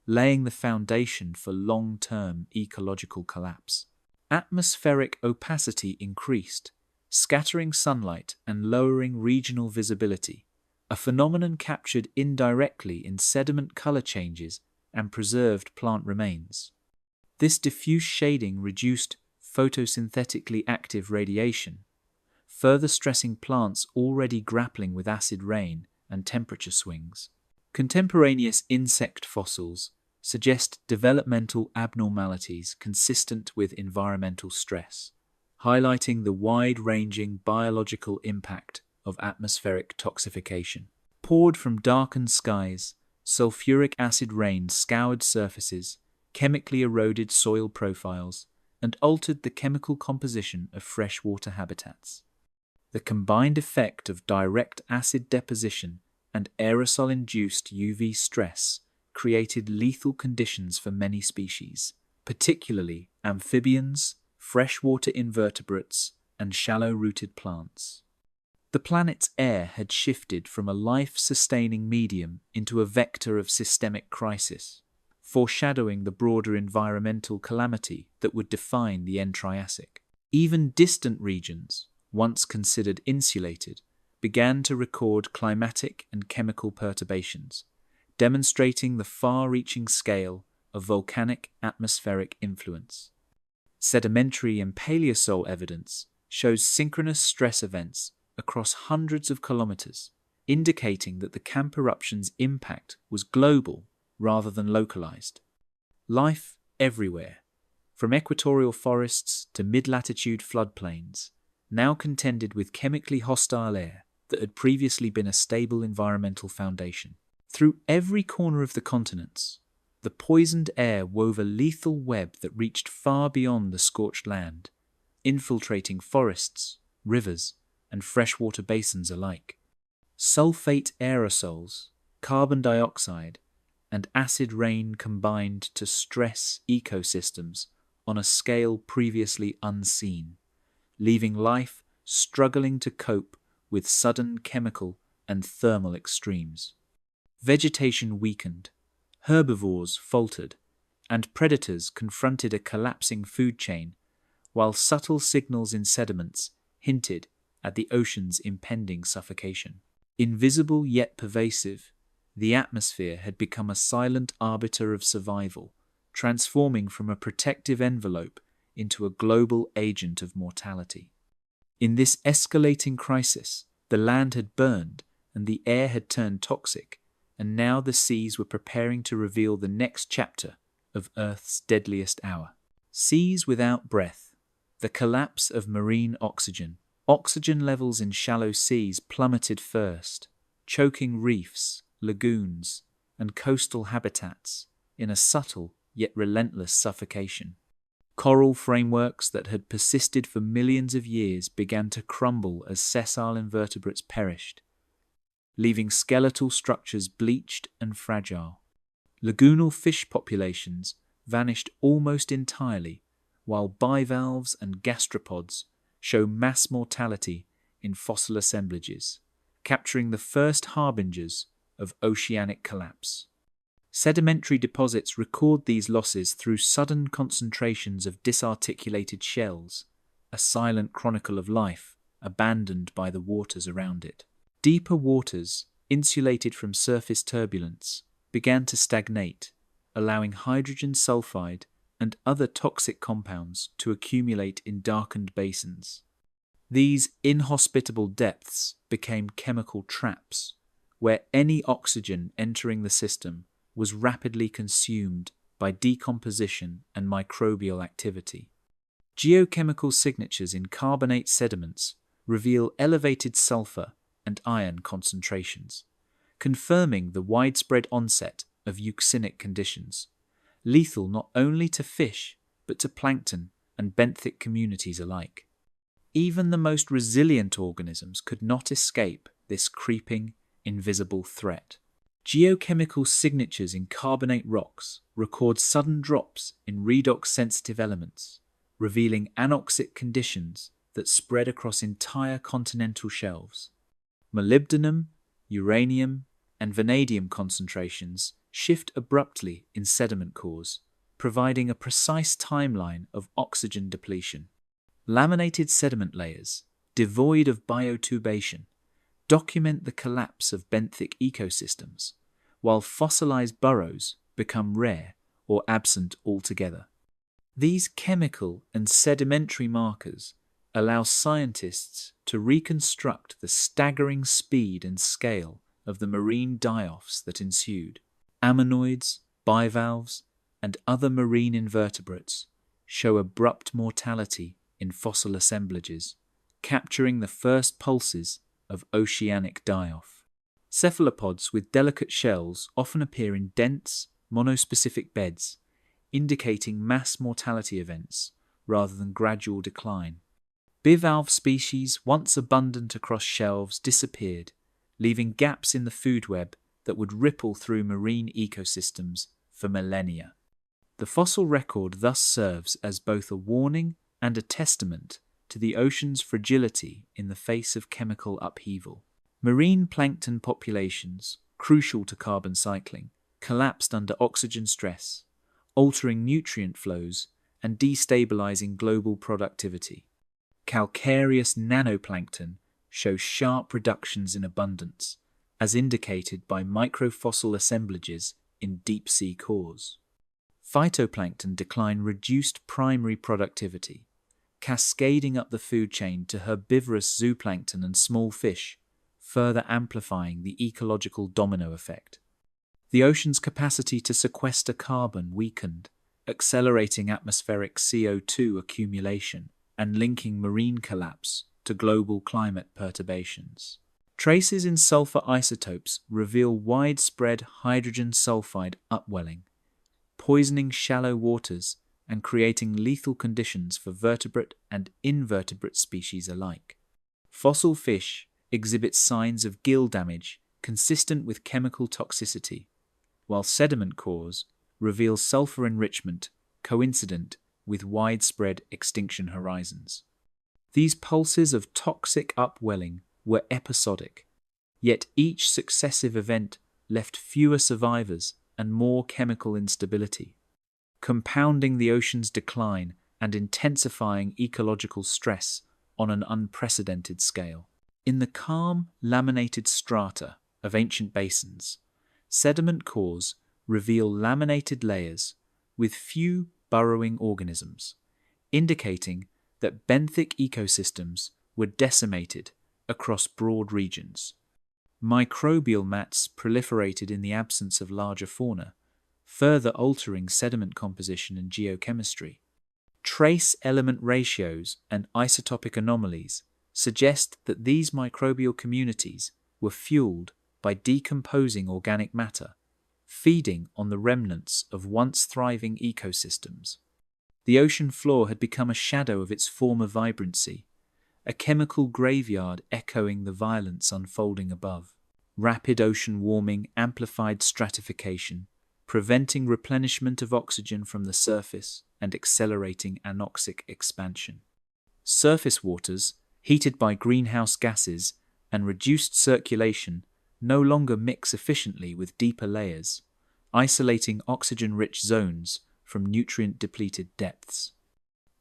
laying the foundation for long-term ecological collapse. Atmospheric opacity increased, scattering sunlight and lowering regional visibility, a phenomenon captured indirectly in sediment color changes and preserved plant remains. This diffuse shading reduced photosynthetically active radiation, further stressing plants already grappling with acid rain and temperature swings. Contemporaneous insect fossils suggest developmental abnormalities consistent with environmental stress, highlighting the wide-ranging biological impact of atmospheric toxification. Poured from darkened skies, sulfuric acid rain scoured surfaces, chemically eroded soil profiles, and altered the chemical composition of freshwater habitats. The combined effect of direct acid deposition and aerosol-induced UV stress created lethal conditions for many species, particularly amphibians, freshwater invertebrates, and shallow-rooted plants. The planet's air had shifted from a life-sustaining medium into a vector of systemic crisis, foreshadowing the broader environmental calamity that would define the end Triassic. Even distant regions, once considered insulated, began to record climatic and chemical perturbations, demonstrating the far-reaching scale of volcanic atmospheric influence. Sedimentary and paleosol evidence shows synchronous stress events across hundreds of kilometers, indicating that the camp eruption's impact was global rather than localized. Life everywhere, from equatorial forests to mid-latitude floodplains, now contended with chemically hostile air that had previously been a stable environmental foundation. Through every corner of the continents, the poisoned air wove a lethal web that reached far beyond the scorched land, infiltrating forests, rivers, and freshwater basins alike. Sulfate aerosols, carbon dioxide, and acid rain combined to stress ecosystems on a scale previously unseen, leaving life struggling to cope with sudden chemical and thermal extremes. Vegetation weakened, herbivores faltered, and predators confronted a collapsing food chain, while subtle signals in sediments hinted at the ocean's impending suffocation. Invisible yet pervasive, the atmosphere had become a silent arbiter of survival, transforming from a protective envelope into a global agent of mortality. In this escalating crisis, the land had burned and the air had turned toxic, and now the seas were preparing to reveal the next chapter of Earth's deadliest hour. Seas without breath, the collapse of marine oxygen. Oxygen levels in shallow seas plummeted first, choking reefs, lagoons, and coastal habitats in a subtle yet relentless suffocation. Coral frameworks that had persisted for millions of years began to crumble as sessile invertebrates perished, leaving skeletal structures bleached and fragile. Lagoonal fish populations vanished almost entirely, while bivalves and gastropods show mass mortality in fossil assemblages, capturing the first harbingers of oceanic collapse. Sedimentary deposits record these losses through sudden concentrations of disarticulated shells, a silent chronicle of life abandoned by the waters around it. Deeper waters, insulated from surface turbulence, began to stagnate, allowing hydrogen sulfide and other toxic compounds to accumulate in darkened basins. These inhospitable depths became chemical traps, where any oxygen entering the system was rapidly consumed by decomposition and microbial activity. Geochemical signatures in carbonate sediments reveal elevated sulfur and iron concentrations, confirming the widespread onset of euxinic conditions, lethal not only to fish but to plankton and benthic communities alike. Even the most resilient organisms could not escape this creeping, invisible threat. Geochemical signatures in carbonate rocks record sudden drops in redox-sensitive elements, revealing anoxic conditions that spread across entire continental shelves. Molybdenum, uranium, and vanadium concentrations shift abruptly in sediment cores, providing a precise timeline of oxygen depletion. Laminated sediment layers, devoid of biotubation, document the collapse of benthic ecosystems, while fossilized burrows become rare or absent altogether. These chemical and sedimentary markers allow scientists to reconstruct the staggering speed and scale of the marine die-offs that ensued. Ammonoids, bivalves, and other marine invertebrates show abrupt mortality in fossil assemblages, capturing the first pulses of oceanic die-off. Cephalopods with delicate shells often appear in dense, monospecific beds, indicating mass mortality events rather than gradual decline. Bivalve species, once abundant across shelves, disappeared, leaving gaps in the food web that would ripple through marine ecosystems for millennia. The fossil record thus serves as both a warning and a testament to the ocean's fragility in the face of chemical upheaval. Marine plankton populations, crucial to carbon cycling, collapsed under oxygen stress, altering nutrient flows and destabilizing global productivity. Calcareous nanoplankton show sharp reductions in abundance, as indicated by microfossil assemblages in deep-sea cores. Phytoplankton decline reduced primary productivity, cascading up the food chain to herbivorous zooplankton and small fish, further amplifying the ecological domino effect. The ocean's capacity to sequester carbon weakened, accelerating atmospheric CO2 accumulation and linking marine collapse to global climate perturbations. Traces in sulfur isotopes reveal widespread hydrogen sulfide upwelling, poisoning shallow waters and creating lethal conditions for vertebrate and invertebrate species alike. Fossil fish exhibit signs of gill damage consistent with chemical toxicity, while sediment cores reveal sulfur enrichment coincident with widespread extinction horizons. These pulses of toxic upwelling were episodic, yet each successive event left fewer survivors and more chemical instability, compounding the ocean's decline and intensifying ecological stress on an unprecedented scale. In the calm, laminated strata of ancient basins, sediment cores reveal laminated layers with few burrowing organisms, indicating that benthic ecosystems were decimated across broad regions. Microbial mats proliferated in the absence of larger fauna, further altering sediment composition and geochemistry. Trace element ratios and isotopic anomalies suggest that these microbial communities were fueled by decomposing organic matter, feeding on the remnants of once thriving ecosystems. The ocean floor had become a shadow of its former vibrancy, a chemical graveyard echoing the violence unfolding above. Rapid ocean warming amplified stratification, preventing replenishment of oxygen from the surface and accelerating anoxic expansion. Surface waters, heated by greenhouse gases and reduced circulation, no longer mix efficiently with deeper layers, isolating oxygen-rich zones from nutrient-depleted depths.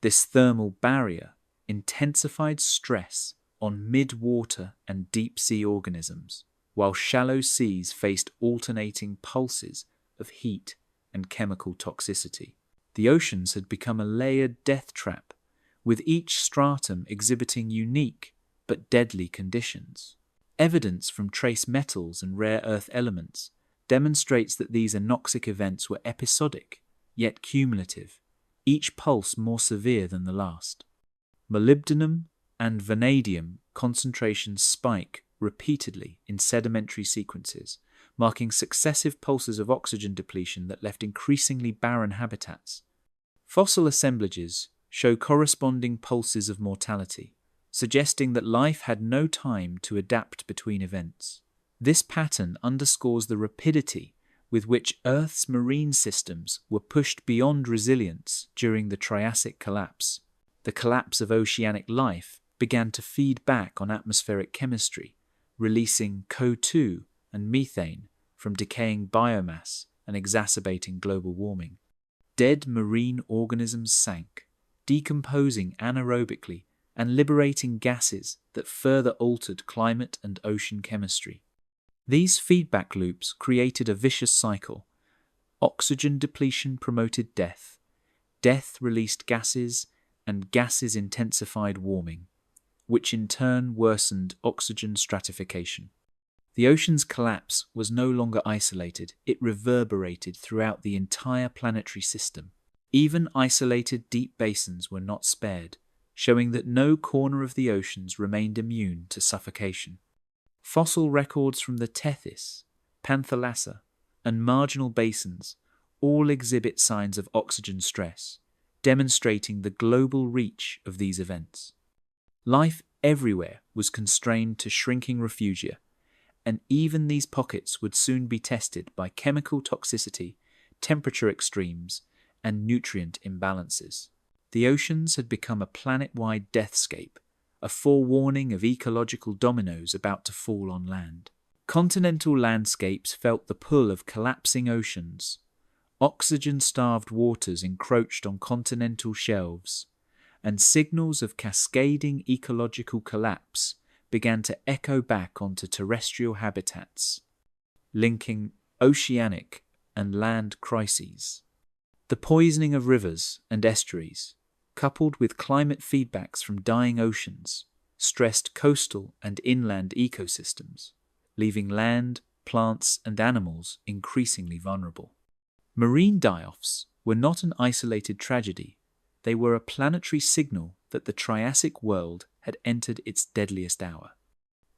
This thermal barrier intensified stress on mid-water and deep-sea organisms, while shallow seas faced alternating pulses of heat and chemical toxicity. The oceans had become a layered death trap, with each stratum exhibiting unique but deadly conditions. Evidence from trace metals and rare earth elements demonstrates that these anoxic events were episodic, yet cumulative, each pulse more severe than the last. Molybdenum and vanadium concentrations spike repeatedly in sedimentary sequences, marking successive pulses of oxygen depletion that left increasingly barren habitats. Fossil assemblages show corresponding pulses of mortality, suggesting that life had no time to adapt between events. This pattern underscores the rapidity with which Earth's marine systems were pushed beyond resilience during the Triassic Collapse. The collapse of oceanic life began to feed back on atmospheric chemistry, releasing CO2 and methane from decaying biomass and exacerbating global warming. Dead marine organisms sank, decomposing anaerobically and liberating gases that further altered climate and ocean chemistry. These feedback loops created a vicious cycle. Oxygen depletion promoted death, death released gases, and gases intensified warming, which in turn worsened oxygen stratification. The ocean's collapse was no longer isolated, it reverberated throughout the entire planetary system. Even isolated deep basins were not spared, showing that no corner of the oceans remained immune to suffocation. Fossil records from the Tethys, Panthalassa, and marginal basins all exhibit signs of oxygen stress, demonstrating the global reach of these events. Life everywhere was constrained to shrinking refugia, and even these pockets would soon be tested by chemical toxicity, temperature extremes, and nutrient imbalances. The oceans had become a planet-wide deathscape, a forewarning of ecological dominoes about to fall on land. Continental landscapes felt the pull of collapsing oceans. Oxygen-starved waters encroached on continental shelves, and signals of cascading ecological collapse began to echo back onto terrestrial habitats, linking oceanic and land crises. The poisoning of rivers and estuaries, coupled with climate feedbacks from dying oceans, stressed coastal and inland ecosystems, leaving land, plants, and animals increasingly vulnerable. Marine die-offs were not an isolated tragedy, they were a planetary signal that the Triassic world had entered its deadliest hour.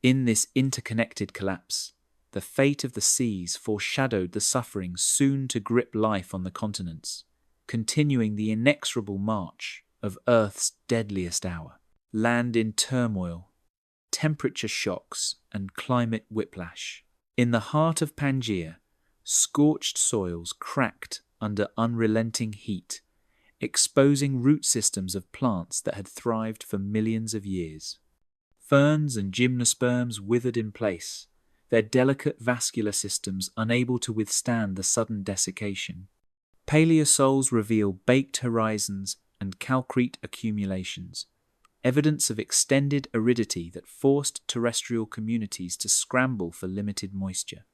In this interconnected collapse, the fate of the seas foreshadowed the suffering soon to grip life on the continents, continuing the inexorable march of Earth's deadliest hour. Land in turmoil, temperature shocks, and climate whiplash. In the heart of Pangaea, scorched soils cracked under unrelenting heat, exposing root systems of plants that had thrived for millions of years. Ferns and gymnosperms withered in place, their delicate vascular systems unable to withstand the sudden desiccation. Paleosols reveal baked horizons and calcrete accumulations, evidence of extended aridity that forced terrestrial communities to scramble for limited moisture.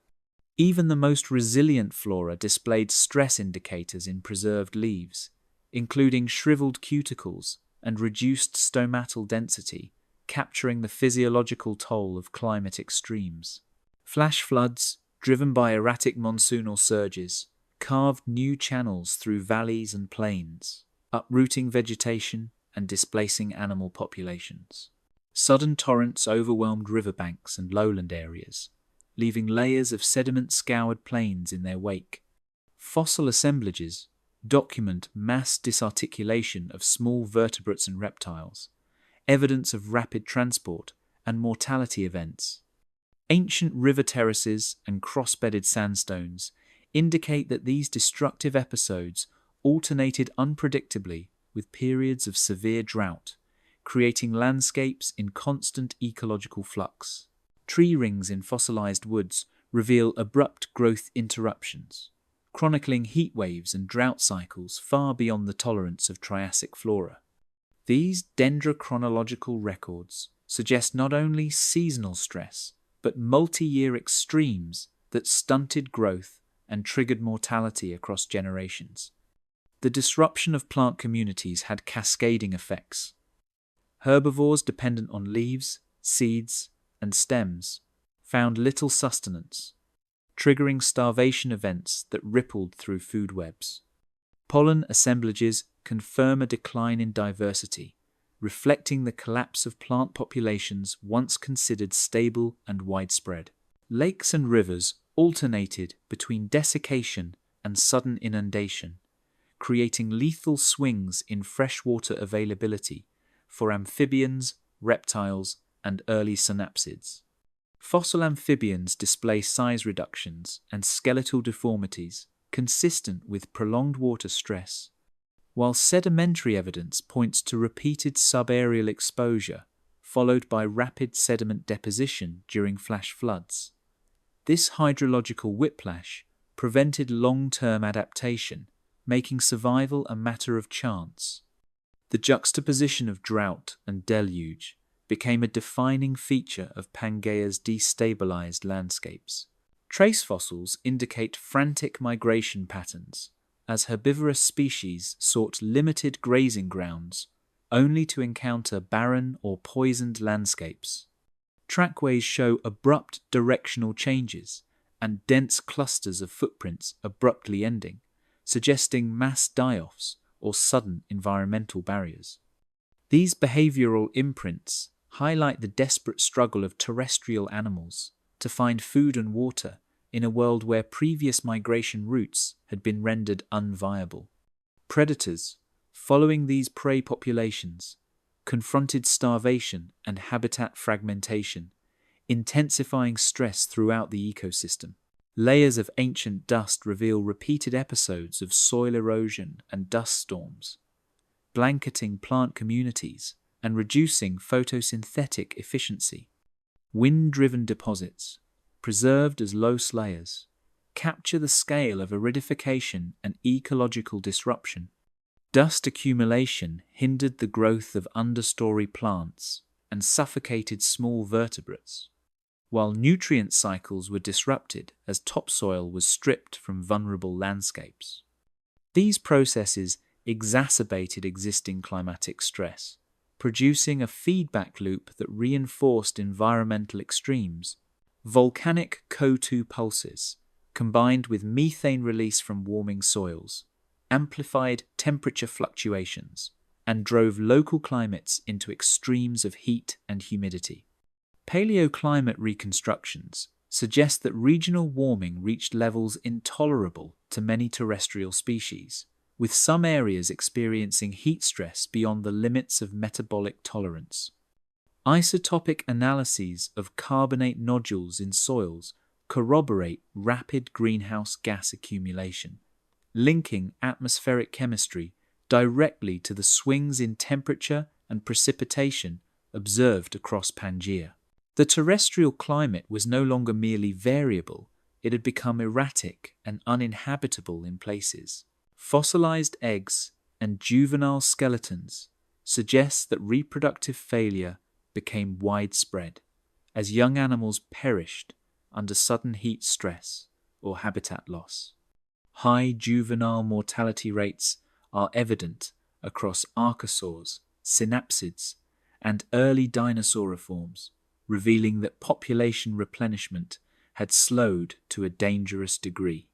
Even the most resilient flora displayed stress indicators in preserved leaves, including shriveled cuticles and reduced stomatal density, capturing the physiological toll of climate extremes. Flash floods, driven by erratic monsoonal surges, carved new channels through valleys and plains, uprooting vegetation and displacing animal populations. Sudden torrents overwhelmed riverbanks and lowland areas, leaving layers of sediment-scoured plains in their wake. Fossil assemblages document mass disarticulation of small vertebrates and reptiles, evidence of rapid transport and mortality events. Ancient river terraces and cross-bedded sandstones indicate that these destructive episodes alternated unpredictably with periods of severe drought, creating landscapes in constant ecological flux. Tree rings in fossilized woods reveal abrupt growth interruptions, chronicling heat waves and drought cycles far beyond the tolerance of Triassic flora. These dendrochronological records suggest not only seasonal stress, but multi-year extremes that stunted growth and triggered mortality across generations. The disruption of plant communities had cascading effects. Herbivores dependent on leaves, seeds, and stems found little sustenance, triggering starvation events that rippled through food webs. Pollen assemblages confirm a decline in diversity, reflecting the collapse of plant populations once considered stable and widespread. Lakes and rivers alternated between desiccation and sudden inundation, creating lethal swings in freshwater availability for amphibians, reptiles, and early synapsids. Fossil amphibians display size reductions and skeletal deformities consistent with prolonged water stress, while sedimentary evidence points to repeated subaerial exposure followed by rapid sediment deposition during flash floods. This hydrological whiplash prevented long-term adaptation, making survival a matter of chance. The juxtaposition of drought and deluge became a defining feature of Pangaea's destabilized landscapes. Trace fossils indicate frantic migration patterns, as herbivorous species sought limited grazing grounds only to encounter barren or poisoned landscapes. Trackways show abrupt directional changes and dense clusters of footprints abruptly ending, suggesting mass die-offs or sudden environmental barriers. These behavioral imprints highlight the desperate struggle of terrestrial animals to find food and water in a world where previous migration routes had been rendered unviable. Predators, following these prey populations, confronted starvation and habitat fragmentation, intensifying stress throughout the ecosystem. Layers of ancient dust reveal repeated episodes of soil erosion and dust storms, blanketing plant communities and reducing photosynthetic efficiency. Wind-driven deposits, preserved as loess layers, capture the scale of aridification and ecological disruption. Dust accumulation hindered the growth of understory plants and suffocated small vertebrates, while nutrient cycles were disrupted as topsoil was stripped from vulnerable landscapes. These processes exacerbated existing climatic stress, producing a feedback loop that reinforced environmental extremes. Volcanic CO2 pulses, combined with methane release from warming soils, amplified temperature fluctuations and drove local climates into extremes of heat and humidity. Paleoclimate reconstructions suggest that regional warming reached levels intolerable to many terrestrial species, with some areas experiencing heat stress beyond the limits of metabolic tolerance. Isotopic analyses of carbonate nodules in soils corroborate rapid greenhouse gas accumulation, linking atmospheric chemistry directly to the swings in temperature and precipitation observed across Pangaea. The terrestrial climate was no longer merely variable, it had become erratic and uninhabitable in places. Fossilized eggs and juvenile skeletons suggest that reproductive failure became widespread as young animals perished under sudden heat stress, or habitat loss. High juvenile mortality rates are evident across archosaurs, synapsids, and early dinosaur forms, revealing that population replenishment had slowed to a dangerous degree.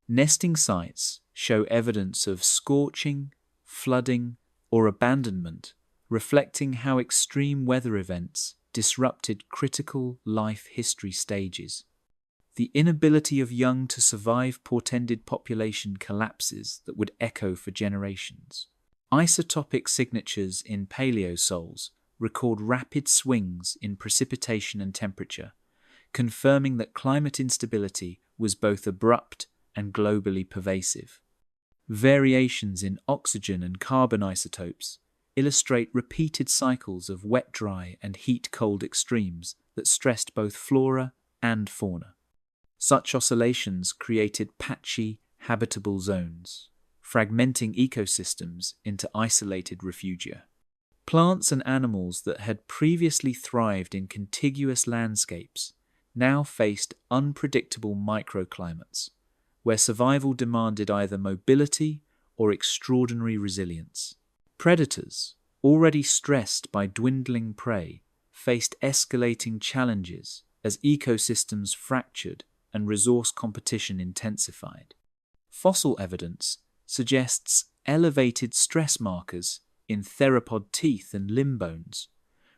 Nesting sites show evidence of scorching, flooding, or abandonment, reflecting how extreme weather events disrupted critical life history stages. The inability of young to survive portended population collapses that would echo for generations. Isotopic signatures in paleosols record rapid swings in precipitation and temperature, confirming that climate instability was both abrupt and globally pervasive. Variations in oxygen and carbon isotopes illustrate repeated cycles of wet-dry and heat-cold extremes that stressed both flora and fauna. Such oscillations created patchy, habitable zones, fragmenting ecosystems into isolated refugia. Plants and animals that had previously thrived in contiguous landscapes now faced unpredictable microclimates, where survival demanded either mobility or extraordinary resilience. Predators, already stressed by dwindling prey, faced escalating challenges as ecosystems fractured and resource competition intensified. Fossil evidence suggests elevated stress markers in theropod teeth and limb bones,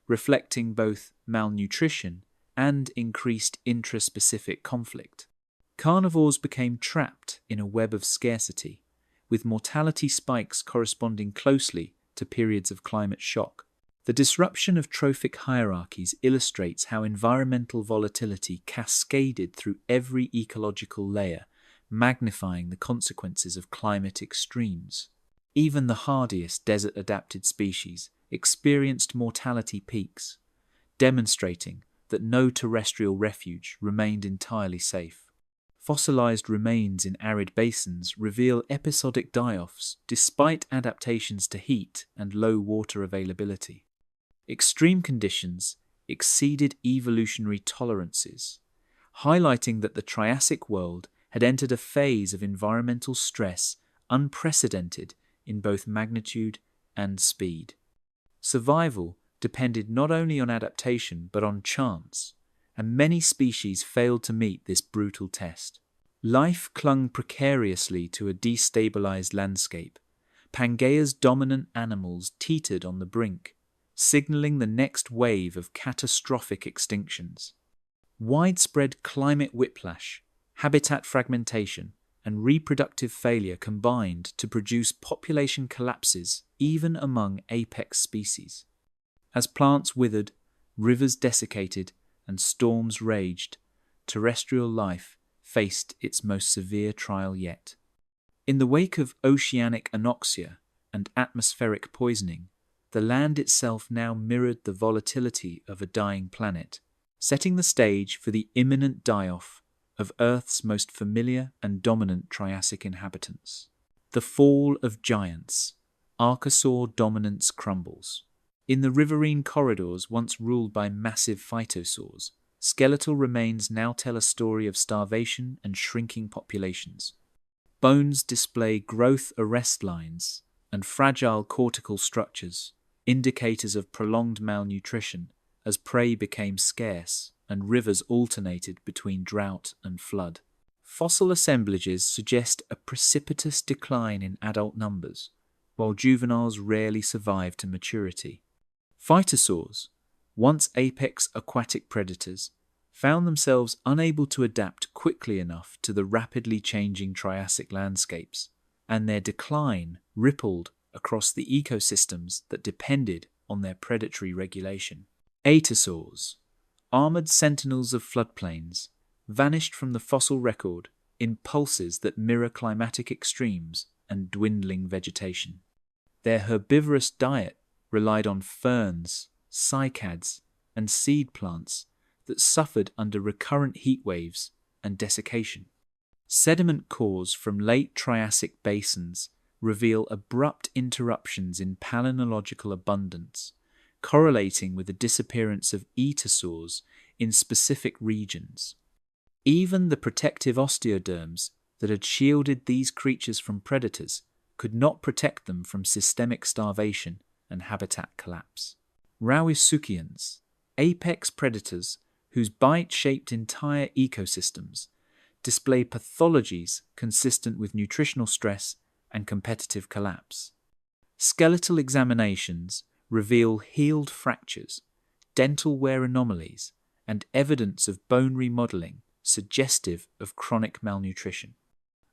reflecting both malnutrition and increased intraspecific conflict. Carnivores became trapped in a web of scarcity, with mortality spikes corresponding closely to periods of climate shock. The disruption of trophic hierarchies illustrates how environmental volatility cascaded through every ecological layer, magnifying the consequences of climate extremes. Even the hardiest desert-adapted species experienced mortality peaks, demonstrating that no terrestrial refuge remained entirely safe. Fossilized remains in arid basins reveal episodic die-offs despite adaptations to heat and low water availability. Extreme conditions exceeded evolutionary tolerances, highlighting that the Triassic world had entered a phase of environmental stress unprecedented in both magnitude and speed. Survival depended not only on adaptation but on chance, and many species failed to meet this brutal test. Life clung precariously to a destabilized landscape. Pangaea's dominant animals teetered on the brink, signaling the next wave of catastrophic extinctions. Widespread climate whiplash, habitat fragmentation, and reproductive failure combined to produce population collapses even among apex species. As plants withered, rivers desiccated, and storms raged, terrestrial life faced its most severe trial yet. In the wake of oceanic anoxia and atmospheric poisoning, the land itself now mirrored the volatility of a dying planet, setting the stage for the imminent die-off of Earth's most familiar and dominant Triassic inhabitants. The fall of giants. Archosaur dominance crumbles. In the riverine corridors once ruled by massive phytosaurs, skeletal remains now tell a story of starvation and shrinking populations. Bones display growth arrest lines and fragile cortical structures, indicators of prolonged malnutrition as prey became scarce and rivers alternated between drought and flood. Fossil assemblages suggest a precipitous decline in adult numbers, while juveniles rarely survive to maturity. Phytosaurs, once apex aquatic predators, found themselves unable to adapt quickly enough to the rapidly changing Triassic landscapes, and their decline rippled across the ecosystems that depended on their predatory regulation. Aetosaurs, armored sentinels of floodplains, vanished from the fossil record in pulses that mirror climatic extremes and dwindling vegetation. Their herbivorous diet relied on ferns, cycads, and seed plants that suffered under recurrent heat waves and desiccation. Sediment cores from late Triassic basins reveal abrupt interruptions in palynological abundance, correlating with the disappearance of aetosaurs in specific regions. Even the protective osteoderms that had shielded these creatures from predators could not protect them from systemic starvation and habitat collapse. Rauisuchians, apex predators whose bite shaped entire ecosystems, display pathologies consistent with nutritional stress and competitive collapse. Skeletal examinations reveal healed fractures, dental wear anomalies, and evidence of bone remodeling suggestive of chronic malnutrition.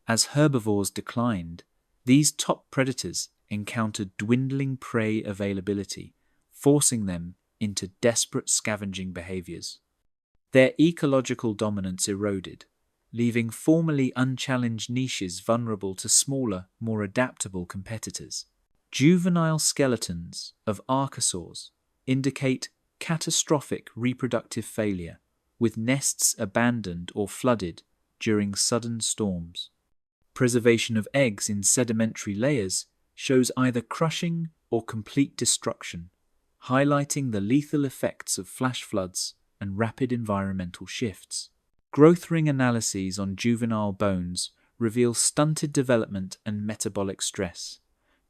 As herbivores declined, these top predators encountered dwindling prey availability, forcing them into desperate scavenging behaviors. Their ecological dominance eroded, leaving formerly unchallenged niches vulnerable to smaller, more adaptable competitors. Juvenile skeletons of archosaurs indicate catastrophic reproductive failure, with nests abandoned or flooded during sudden storms. Preservation of eggs in sedimentary layers shows either crushing or complete destruction, highlighting the lethal effects of flash floods and rapid environmental shifts. Growth ring analyses on juvenile bones reveal stunted development and metabolic stress,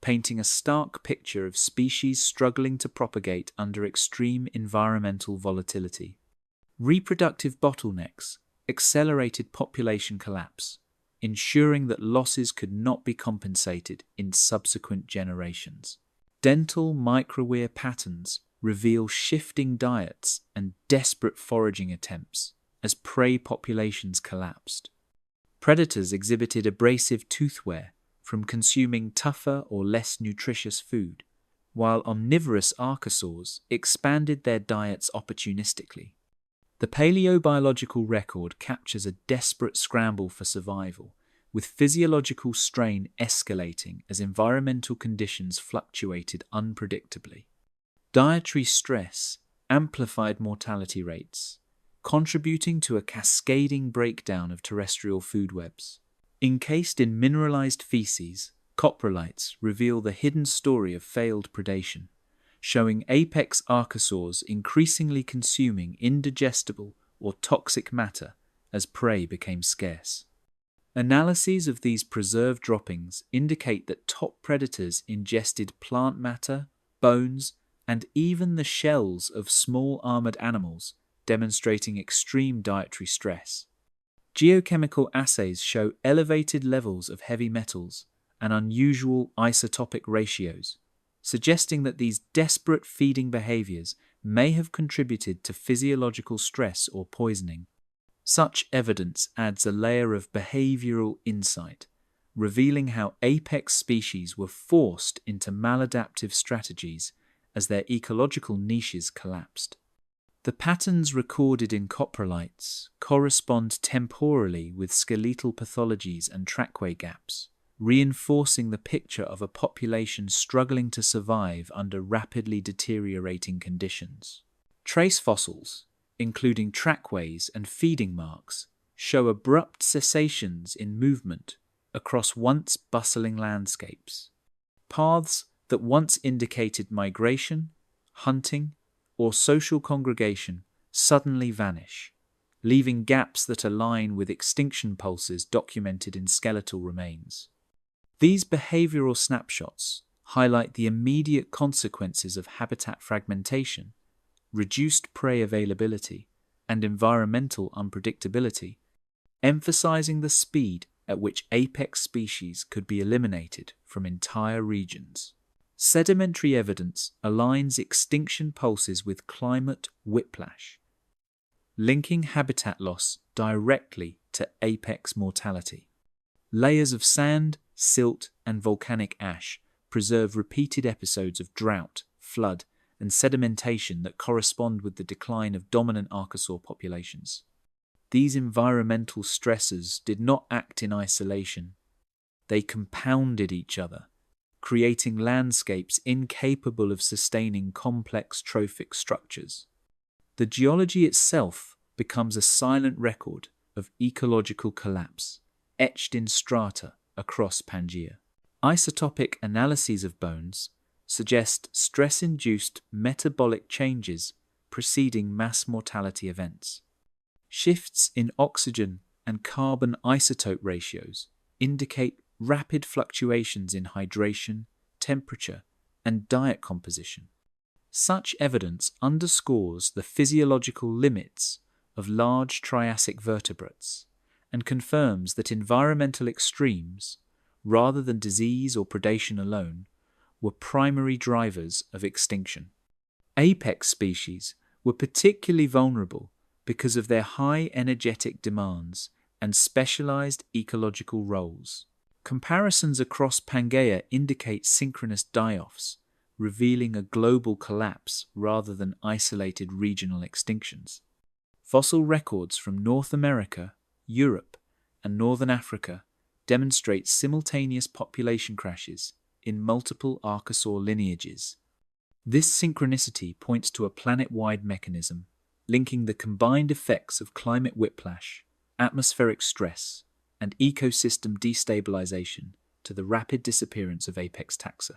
painting a stark picture of species struggling to propagate under extreme environmental volatility. Reproductive bottlenecks accelerated population collapse, ensuring that losses could not be compensated in subsequent generations. Dental microwear patterns reveal shifting diets and desperate foraging attempts as prey populations collapsed. Predators exhibited abrasive tooth wear from consuming tougher or less nutritious food, while omnivorous archosaurs expanded their diets opportunistically. The paleobiological record captures a desperate scramble for survival, with physiological strain escalating as environmental conditions fluctuated unpredictably. Dietary stress amplified mortality rates, contributing to a cascading breakdown of terrestrial food webs. Encased in mineralized feces, coprolites reveal the hidden story of failed predation, showing apex archosaurs increasingly consuming indigestible or toxic matter as prey became scarce. Analyses of these preserved droppings indicate that top predators ingested plant matter, bones, and even the shells of small armored animals, demonstrating extreme dietary stress. Geochemical assays show elevated levels of heavy metals and unusual isotopic ratios, suggesting that these desperate feeding behaviors may have contributed to physiological stress or poisoning. Such evidence adds a layer of behavioral insight, revealing how apex species were forced into maladaptive strategies as their ecological niches collapsed. The patterns recorded in coprolites correspond temporally with skeletal pathologies and trackway gaps, reinforcing the picture of a population struggling to survive under rapidly deteriorating conditions. Trace fossils, including trackways and feeding marks, show abrupt cessations in movement across once bustling landscapes. Paths that once indicated migration, hunting, or social congregation suddenly vanish, leaving gaps that align with extinction pulses documented in skeletal remains. These behavioral snapshots highlight the immediate consequences of habitat fragmentation, reduced prey availability, and environmental unpredictability, emphasizing the speed at which apex species could be eliminated from entire regions. Sedimentary evidence aligns extinction pulses with climate whiplash, linking habitat loss directly to apex mortality. Layers of sand, silt, and volcanic ash preserve repeated episodes of drought, flood, and sedimentation that correspond with the decline of dominant archosaur populations. These environmental stressors did not act in isolation. They compounded each other, creating landscapes incapable of sustaining complex trophic structures. The geology itself becomes a silent record of ecological collapse, etched in strata across Pangaea. Isotopic analyses of bones suggest stress-induced metabolic changes preceding mass mortality events. Shifts in oxygen and carbon isotope ratios indicate rapid fluctuations in hydration, temperature, and diet composition. Such evidence underscores the physiological limits of large Triassic vertebrates and confirms that environmental extremes, rather than disease or predation alone, were primary drivers of extinction. Apex species were particularly vulnerable because of their high energetic demands and specialized ecological roles. Comparisons across Pangaea indicate synchronous die-offs, revealing a global collapse rather than isolated regional extinctions. Fossil records from North America, Europe, and Northern Africa demonstrate simultaneous population crashes in multiple archosaur lineages. This synchronicity points to a planet-wide mechanism linking the combined effects of climate whiplash, atmospheric stress, and ecosystem destabilization to the rapid disappearance of apex taxa.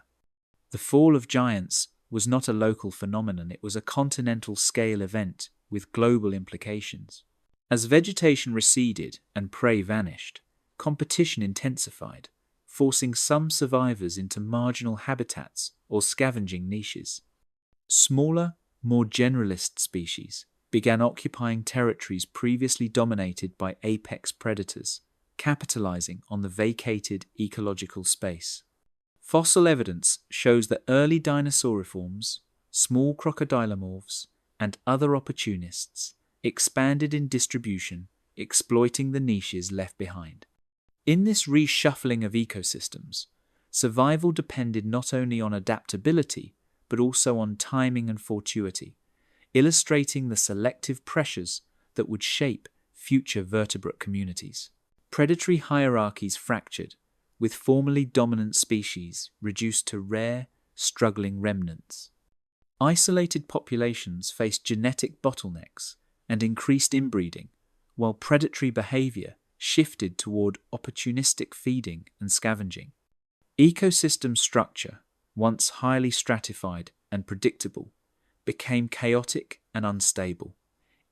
The fall of giants was not a local phenomenon, it was a continental-scale event with global implications. As vegetation receded and prey vanished, competition intensified, forcing some survivors into marginal habitats or scavenging niches. Smaller, more generalist species began occupying territories previously dominated by apex predators, capitalizing on the vacated ecological space. Fossil evidence shows that early dinosauriforms, small crocodilomorphs, and other opportunists expanded in distribution, exploiting the niches left behind. In this reshuffling of ecosystems, survival depended not only on adaptability, but also on timing and fortuity, illustrating the selective pressures that would shape future vertebrate communities. Predatory hierarchies fractured, with formerly dominant species reduced to rare, struggling remnants. Isolated populations faced genetic bottlenecks and increased inbreeding, while predatory behavior shifted toward opportunistic feeding and scavenging. Ecosystem structure, once highly stratified and predictable, became chaotic and unstable,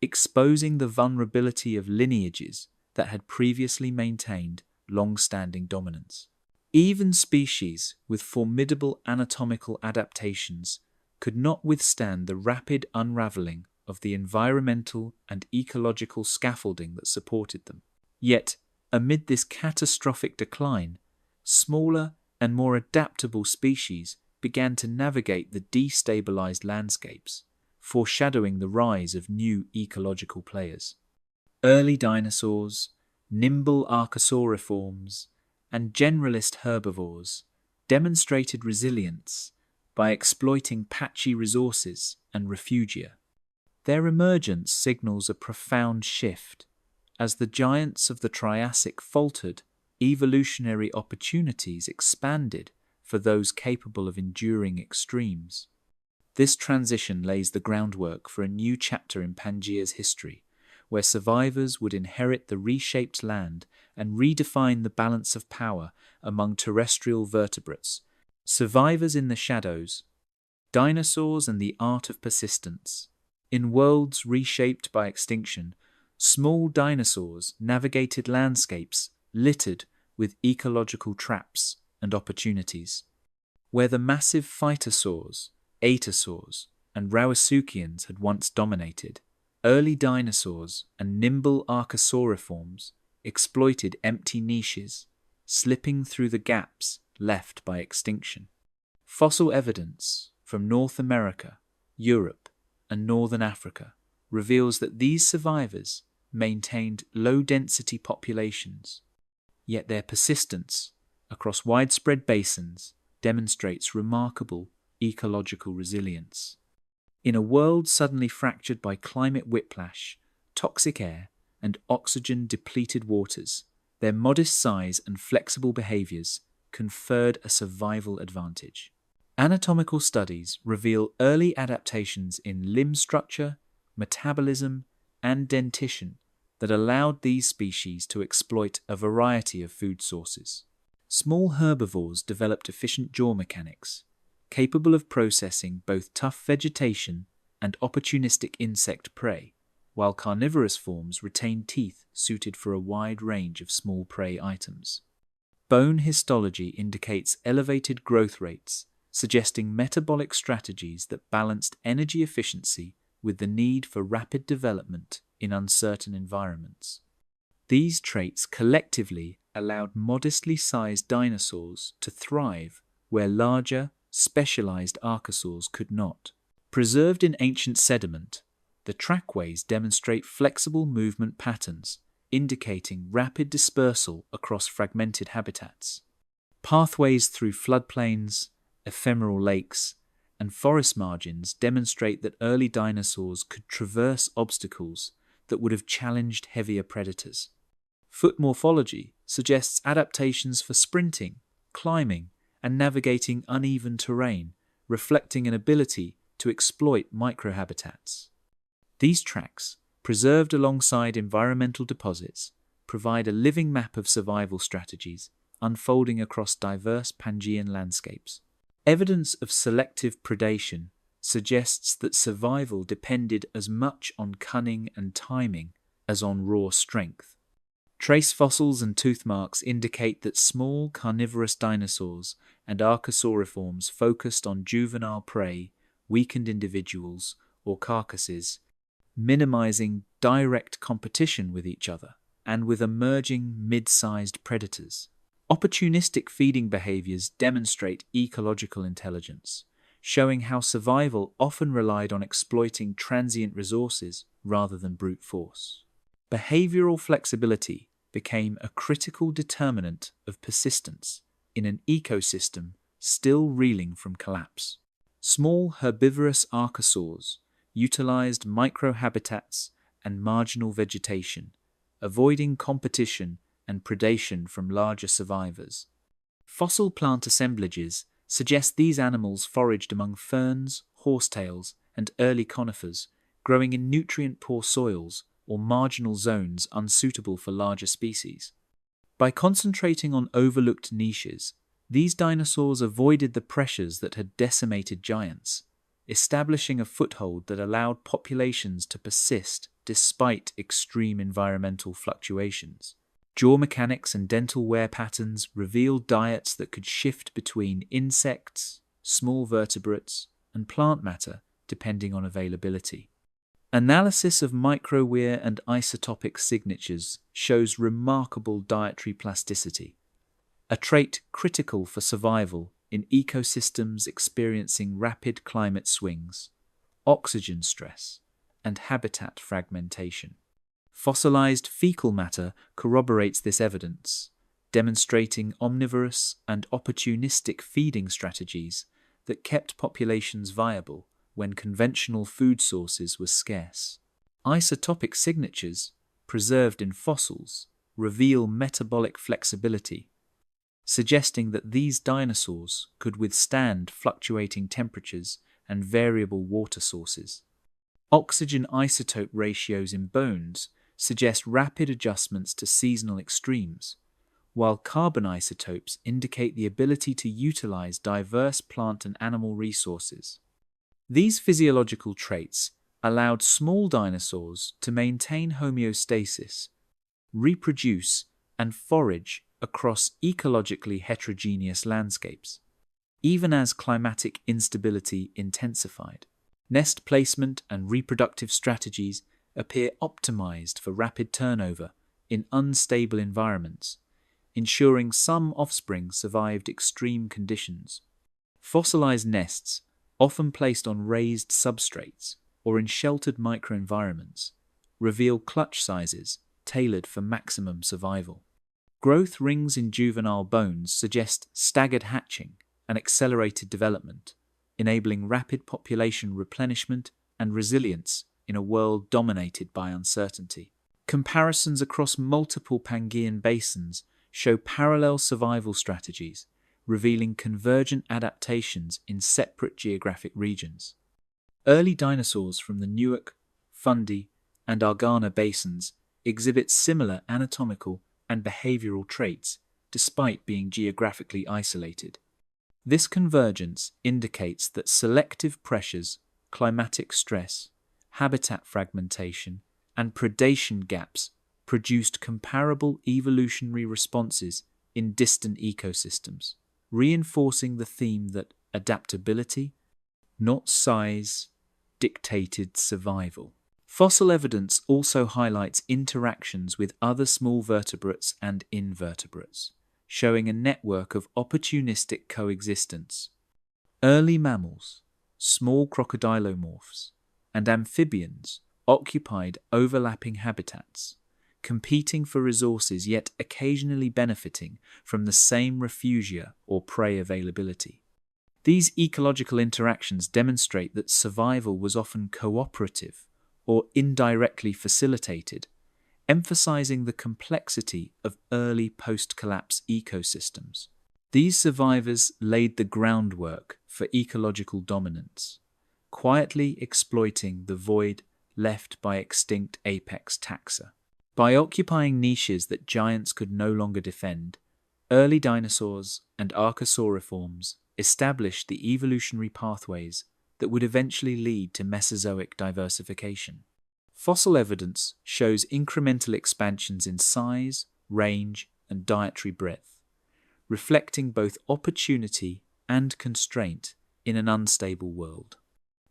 exposing the vulnerability of lineages that had previously maintained long-standing dominance. Even species with formidable anatomical adaptations could not withstand the rapid unraveling of the environmental and ecological scaffolding that supported them. Yet, amid this catastrophic decline, smaller and more adaptable species began to navigate the destabilized landscapes, foreshadowing the rise of new ecological players. Early dinosaurs, nimble archosauriforms, and generalist herbivores demonstrated resilience by exploiting patchy resources and refugia. Their emergence signals a profound shift. As the giants of the Triassic faltered, evolutionary opportunities expanded for those capable of enduring extremes. This transition lays the groundwork for a new chapter in Pangaea's history, where survivors would inherit the reshaped land and redefine the balance of power among terrestrial vertebrates. Survivors in the shadows, dinosaurs and the art of persistence. In worlds reshaped by extinction, small dinosaurs navigated landscapes littered with ecological traps and opportunities. Where the massive phytosaurs, atasaurs, and rauisuchians had once dominated, early dinosaurs and nimble archosauriforms exploited empty niches, slipping through the gaps left by extinction. Fossil evidence from North America, Europe, and Northern Africa reveals that these survivors maintained low-density populations, yet their persistence across widespread basins demonstrates remarkable ecological resilience. In a world suddenly fractured by climate whiplash, toxic air, and oxygen-depleted waters, their modest size and flexible behaviors conferred a survival advantage. Anatomical studies reveal early adaptations in limb structure, metabolism, and dentition that allowed these species to exploit a variety of food sources. Small herbivores developed efficient jaw mechanics, capable of processing both tough vegetation and opportunistic insect prey, while carnivorous forms retain teeth suited for a wide range of small prey items. Bone histology indicates elevated growth rates, suggesting metabolic strategies that balanced energy efficiency with the need for rapid development in uncertain environments. These traits collectively allowed modestly sized dinosaurs to thrive where larger, specialized archosaurs could not. Preserved in ancient sediment, the trackways demonstrate flexible movement patterns, indicating rapid dispersal across fragmented habitats. Pathways through floodplains, ephemeral lakes, and forest margins demonstrate that early dinosaurs could traverse obstacles that would have challenged heavier predators. Foot morphology suggests adaptations for sprinting, climbing, and navigating uneven terrain, reflecting an ability to exploit microhabitats. These tracks, preserved alongside environmental deposits, provide a living map of survival strategies unfolding across diverse Pangaean landscapes. Evidence of selective predation suggests that survival depended as much on cunning and timing as on raw strength. Trace fossils and tooth marks indicate that small carnivorous dinosaurs and archosauriforms focused on juvenile prey, weakened individuals, or carcasses, minimizing direct competition with each other and with emerging mid-sized predators. Opportunistic feeding behaviors demonstrate ecological intelligence, showing how survival often relied on exploiting transient resources rather than brute force. Behavioral flexibility became a critical determinant of persistence in an ecosystem still reeling from collapse. Small herbivorous archosaurs utilized microhabitats and marginal vegetation, avoiding competition and predation from larger survivors. Fossil plant assemblages suggest these animals foraged among ferns, horsetails, and early conifers, growing in nutrient-poor soils or marginal zones unsuitable for larger species. By concentrating on overlooked niches, these dinosaurs avoided the pressures that had decimated giants, establishing a foothold that allowed populations to persist despite extreme environmental fluctuations. Jaw mechanics and dental wear patterns revealed diets that could shift between insects, small vertebrates, and plant matter depending on availability. Analysis of microwear and isotopic signatures shows remarkable dietary plasticity, a trait critical for survival in ecosystems experiencing rapid climate swings, oxygen stress, and habitat fragmentation. Fossilized fecal matter corroborates this evidence, demonstrating omnivorous and opportunistic feeding strategies that kept populations viable when conventional food sources were scarce. Isotopic signatures, preserved in fossils, reveal metabolic flexibility, suggesting that these dinosaurs could withstand fluctuating temperatures and variable water sources. Oxygen isotope ratios in bones suggest rapid adjustments to seasonal extremes, while carbon isotopes indicate the ability to utilize diverse plant and animal resources. These physiological traits allowed small dinosaurs to maintain homeostasis, reproduce, and forage across ecologically heterogeneous landscapes, even as climatic instability intensified. Nest placement and reproductive strategies appear optimized for rapid turnover in unstable environments, ensuring some offspring survived extreme conditions. Fossilized nests, often placed on raised substrates or in sheltered microenvironments, reveal clutch sizes tailored for maximum survival. Growth rings in juvenile bones suggest staggered hatching and accelerated development, enabling rapid population replenishment and resilience in a world dominated by uncertainty. Comparisons across multiple Pangaean basins show parallel survival strategies, revealing convergent adaptations in separate geographic regions. Early dinosaurs from the Newark, Fundy, and Argana basins exhibit similar anatomical and behavioral traits despite being geographically isolated. This convergence indicates that selective pressures, climatic stress, habitat fragmentation, and predation gaps produced comparable evolutionary responses in distant ecosystems, reinforcing the theme that adaptability, not size, dictated survival. Fossil evidence also highlights interactions with other small vertebrates and invertebrates, showing a network of opportunistic coexistence. Early mammals, small crocodilomorphs, and amphibians occupied overlapping habitats, competing for resources yet occasionally benefiting from the same refugia or prey availability. These ecological interactions demonstrate that survival was often cooperative or indirectly facilitated, emphasizing the complexity of early post-collapse ecosystems. These survivors laid the groundwork for ecological dominance, quietly exploiting the void left by extinct apex taxa. By occupying niches that giants could no longer defend, early dinosaurs and archosauriforms established the evolutionary pathways that would eventually lead to Mesozoic diversification. Fossil evidence shows incremental expansions in size, range, and dietary breadth, reflecting both opportunity and constraint in an unstable world.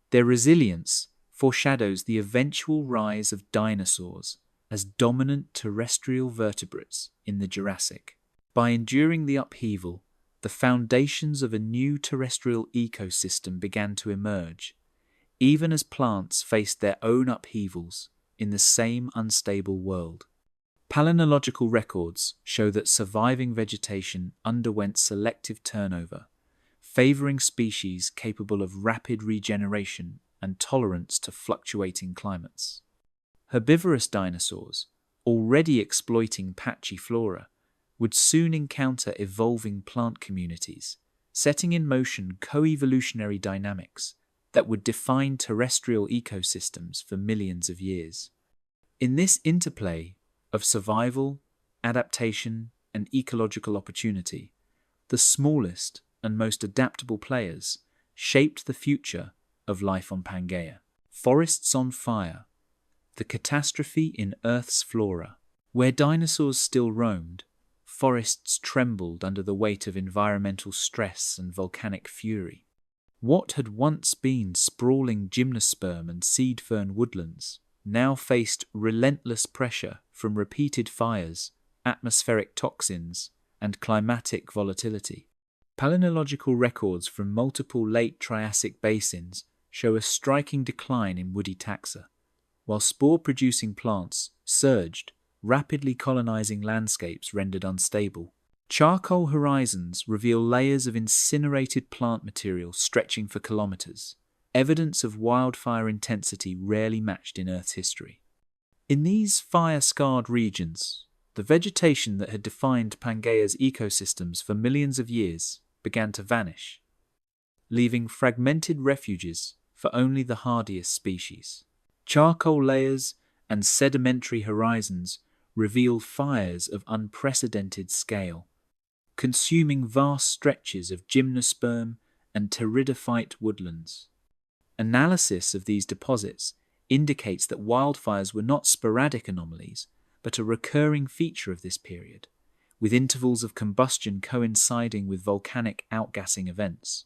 Their resilience foreshadows the eventual rise of dinosaurs as dominant terrestrial vertebrates in the Jurassic. By enduring the upheaval, the foundations of a new terrestrial ecosystem began to emerge, even as plants faced their own upheavals in the same unstable world. Palynological records show that surviving vegetation underwent selective turnover, favoring species capable of rapid regeneration and tolerance to fluctuating climates. Herbivorous dinosaurs, already exploiting patchy flora, would soon encounter evolving plant communities, setting in motion co-evolutionary dynamics that would define terrestrial ecosystems for millions of years. In this interplay of survival, adaptation, and ecological opportunity, the smallest and most adaptable players shaped the future of life on Pangaea. Forests on fire, the catastrophe in Earth's flora. Where dinosaurs still roamed, forests trembled under the weight of environmental stress and volcanic fury. What had once been sprawling gymnosperm and seed fern woodlands now faced relentless pressure from repeated fires, atmospheric toxins, and climatic volatility. Palynological records from multiple late Triassic basins show a striking decline in woody taxa, while spore-producing plants surged, rapidly colonizing landscapes rendered unstable. Charcoal horizons reveal layers of incinerated plant material stretching for kilometers, evidence of wildfire intensity rarely matched in Earth's history. In these fire-scarred regions, the vegetation that had defined Pangaea's ecosystems for millions of years began to vanish, leaving fragmented refuges for only the hardiest species. Charcoal layers and sedimentary horizons reveal fires of unprecedented scale, consuming vast stretches of gymnosperm and pteridophyte woodlands. Analysis of these deposits indicates that wildfires were not sporadic anomalies, but a recurring feature of this period, with intervals of combustion coinciding with volcanic outgassing events.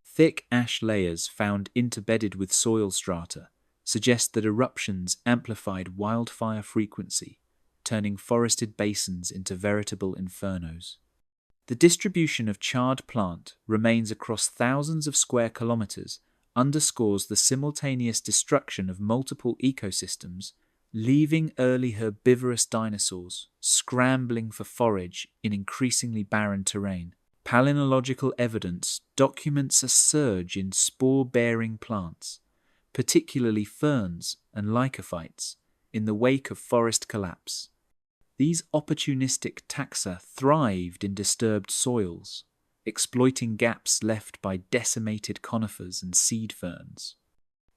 Thick ash layers found interbedded with soil strata suggest that eruptions amplified wildfire frequency, turning forested basins into veritable infernos. The distribution of charred plant remains across thousands of square kilometers underscores the simultaneous destruction of multiple ecosystems, leaving early herbivorous dinosaurs scrambling for forage in increasingly barren terrain. Palynological evidence documents a surge in spore-bearing plants, particularly ferns and lycophytes, in the wake of forest collapse. These opportunistic taxa thrived in disturbed soils, exploiting gaps left by decimated conifers and seed ferns.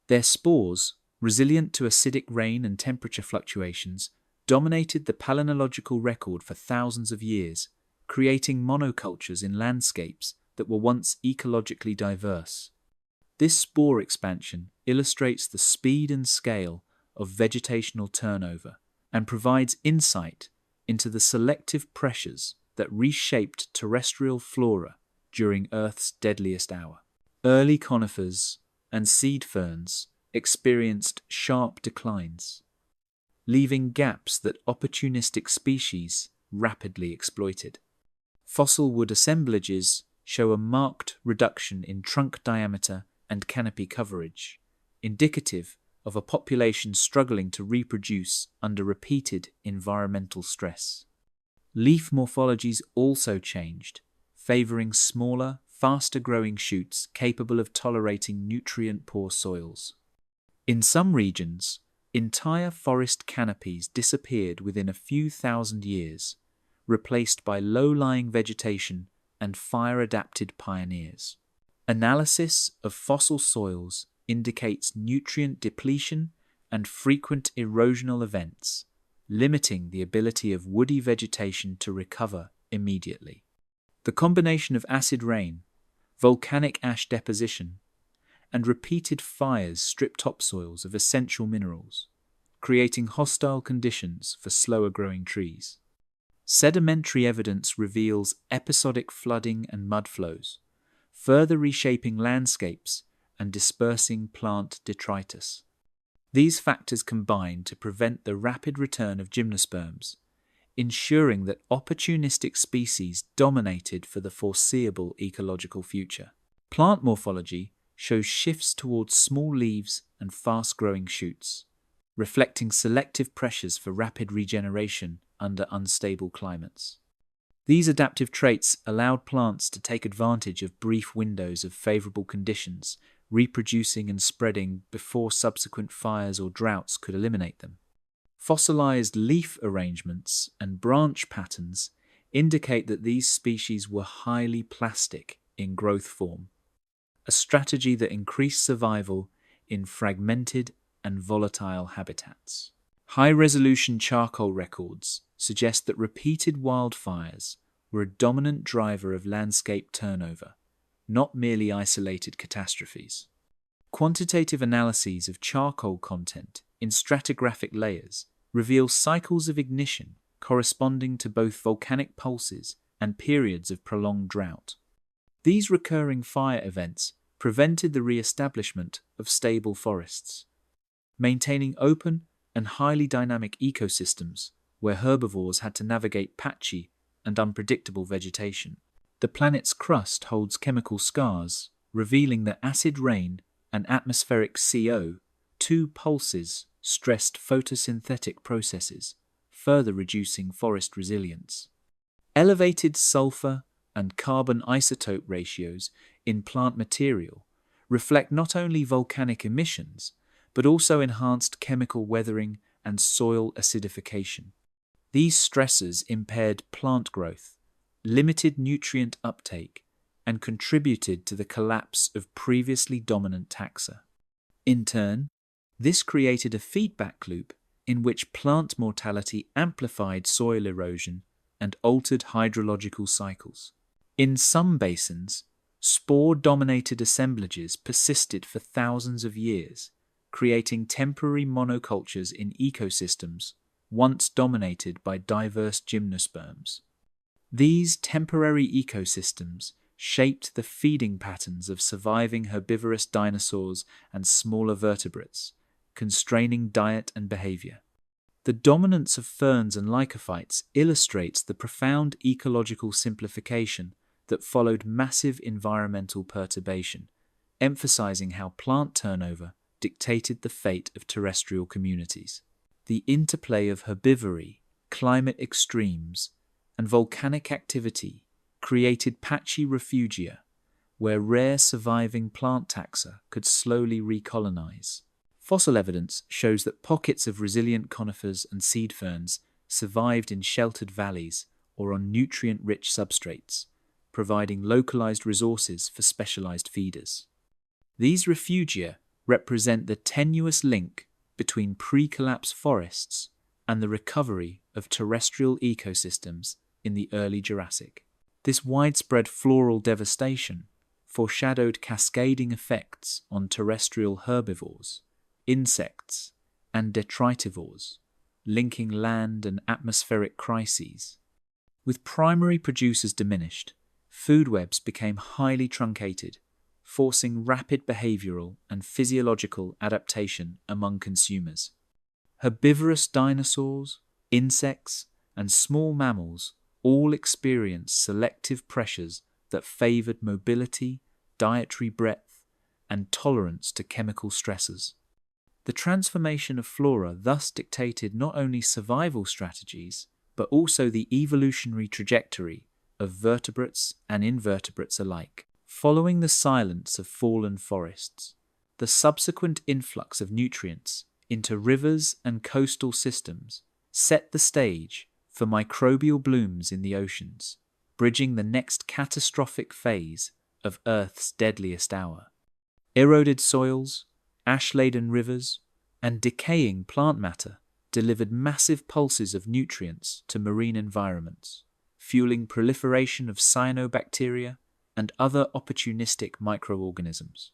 Their spores, resilient to acidic rain and temperature fluctuations, dominated the palynological record for thousands of years, creating monocultures in landscapes that were once ecologically diverse. This spore expansion illustrates the speed and scale of vegetational turnover and provides insight into the selective pressures that reshaped terrestrial flora during Earth's deadliest hour. Early conifers and seed ferns experienced sharp declines, leaving gaps that opportunistic species rapidly exploited. Fossil wood assemblages show a marked reduction in trunk diameter and canopy coverage, indicative of a population struggling to reproduce under repeated environmental stress. Leaf morphologies also changed, favoring smaller, faster-growing shoots capable of tolerating nutrient-poor soils. In some regions, entire forest canopies disappeared within a few thousand years, replaced by low-lying vegetation and fire-adapted pioneers. Analysis of fossil soils indicates nutrient depletion and frequent erosional events, limiting the ability of woody vegetation to recover immediately. The combination of acid rain, volcanic ash deposition, and repeated fires strip topsoils of essential minerals, creating hostile conditions for slower-growing trees. Sedimentary evidence reveals episodic flooding and mudflows, further reshaping landscapes and dispersing plant detritus. These factors combine to prevent the rapid return of gymnosperms, ensuring that opportunistic species dominated for the foreseeable ecological future. Plant morphology shows shifts towards small leaves and fast-growing shoots, reflecting selective pressures for rapid regeneration under unstable climates. These adaptive traits allowed plants to take advantage of brief windows of favorable conditions, reproducing and spreading before subsequent fires or droughts could eliminate them. Fossilized leaf arrangements and branch patterns indicate that these species were highly plastic in growth form, a strategy that increased survival in fragmented and volatile habitats. High-resolution charcoal records suggest that repeated wildfires were a dominant driver of landscape turnover, not merely isolated catastrophes. Quantitative analyses of charcoal content in stratigraphic layers reveal cycles of ignition corresponding to both volcanic pulses and periods of prolonged drought. These recurring fire events prevented the re-establishment of stable forests, maintaining open and highly dynamic ecosystems where herbivores had to navigate patchy and unpredictable vegetation. The planet's crust holds chemical scars, revealing that acid rain and atmospheric CO, two pulses, stressed photosynthetic processes, further reducing forest resilience. Elevated sulfur and carbon isotope ratios in plant material reflect not only volcanic emissions, but also enhanced chemical weathering and soil acidification. These stressors impaired plant growth, limited nutrient uptake, and contributed to the collapse of previously dominant taxa. In turn, this created a feedback loop in which plant mortality amplified soil erosion and altered hydrological cycles. In some basins, spore-dominated assemblages persisted for thousands of years, creating temporary monocultures in ecosystems once dominated by diverse gymnosperms. These temporary ecosystems shaped the feeding patterns of surviving herbivorous dinosaurs and smaller vertebrates, constraining diet and behavior. The dominance of ferns and lycophytes illustrates the profound ecological simplification that followed massive environmental perturbation, emphasizing how plant turnover dictated the fate of terrestrial communities. The interplay of herbivory, climate extremes, and volcanic activity created patchy refugia, where rare surviving plant taxa could slowly recolonize. Fossil evidence shows that pockets of resilient conifers and seed ferns survived in sheltered valleys or on nutrient-rich substrates, providing localized resources for specialized feeders. These refugia represent the tenuous link between pre-collapse forests and the recovery of terrestrial ecosystems in the early Jurassic. This widespread floral devastation foreshadowed cascading effects on terrestrial herbivores, insects, and detritivores, linking land and atmospheric crises. With primary producers diminished, food webs became highly truncated, forcing rapid behavioral and physiological adaptation among consumers. Herbivorous dinosaurs, insects, and small mammals all experienced selective pressures that favored mobility, dietary breadth, and tolerance to chemical stressors. The transformation of flora thus dictated not only survival strategies, but also the evolutionary trajectory of vertebrates and invertebrates alike. Following the silence of fallen forests, the subsequent influx of nutrients into rivers and coastal systems set the stage for microbial blooms in the oceans, bridging the next catastrophic phase of Earth's deadliest hour. Eroded soils, ash-laden rivers, and decaying plant matter delivered massive pulses of nutrients to marine environments, fueling proliferation of cyanobacteria and other opportunistic microorganisms.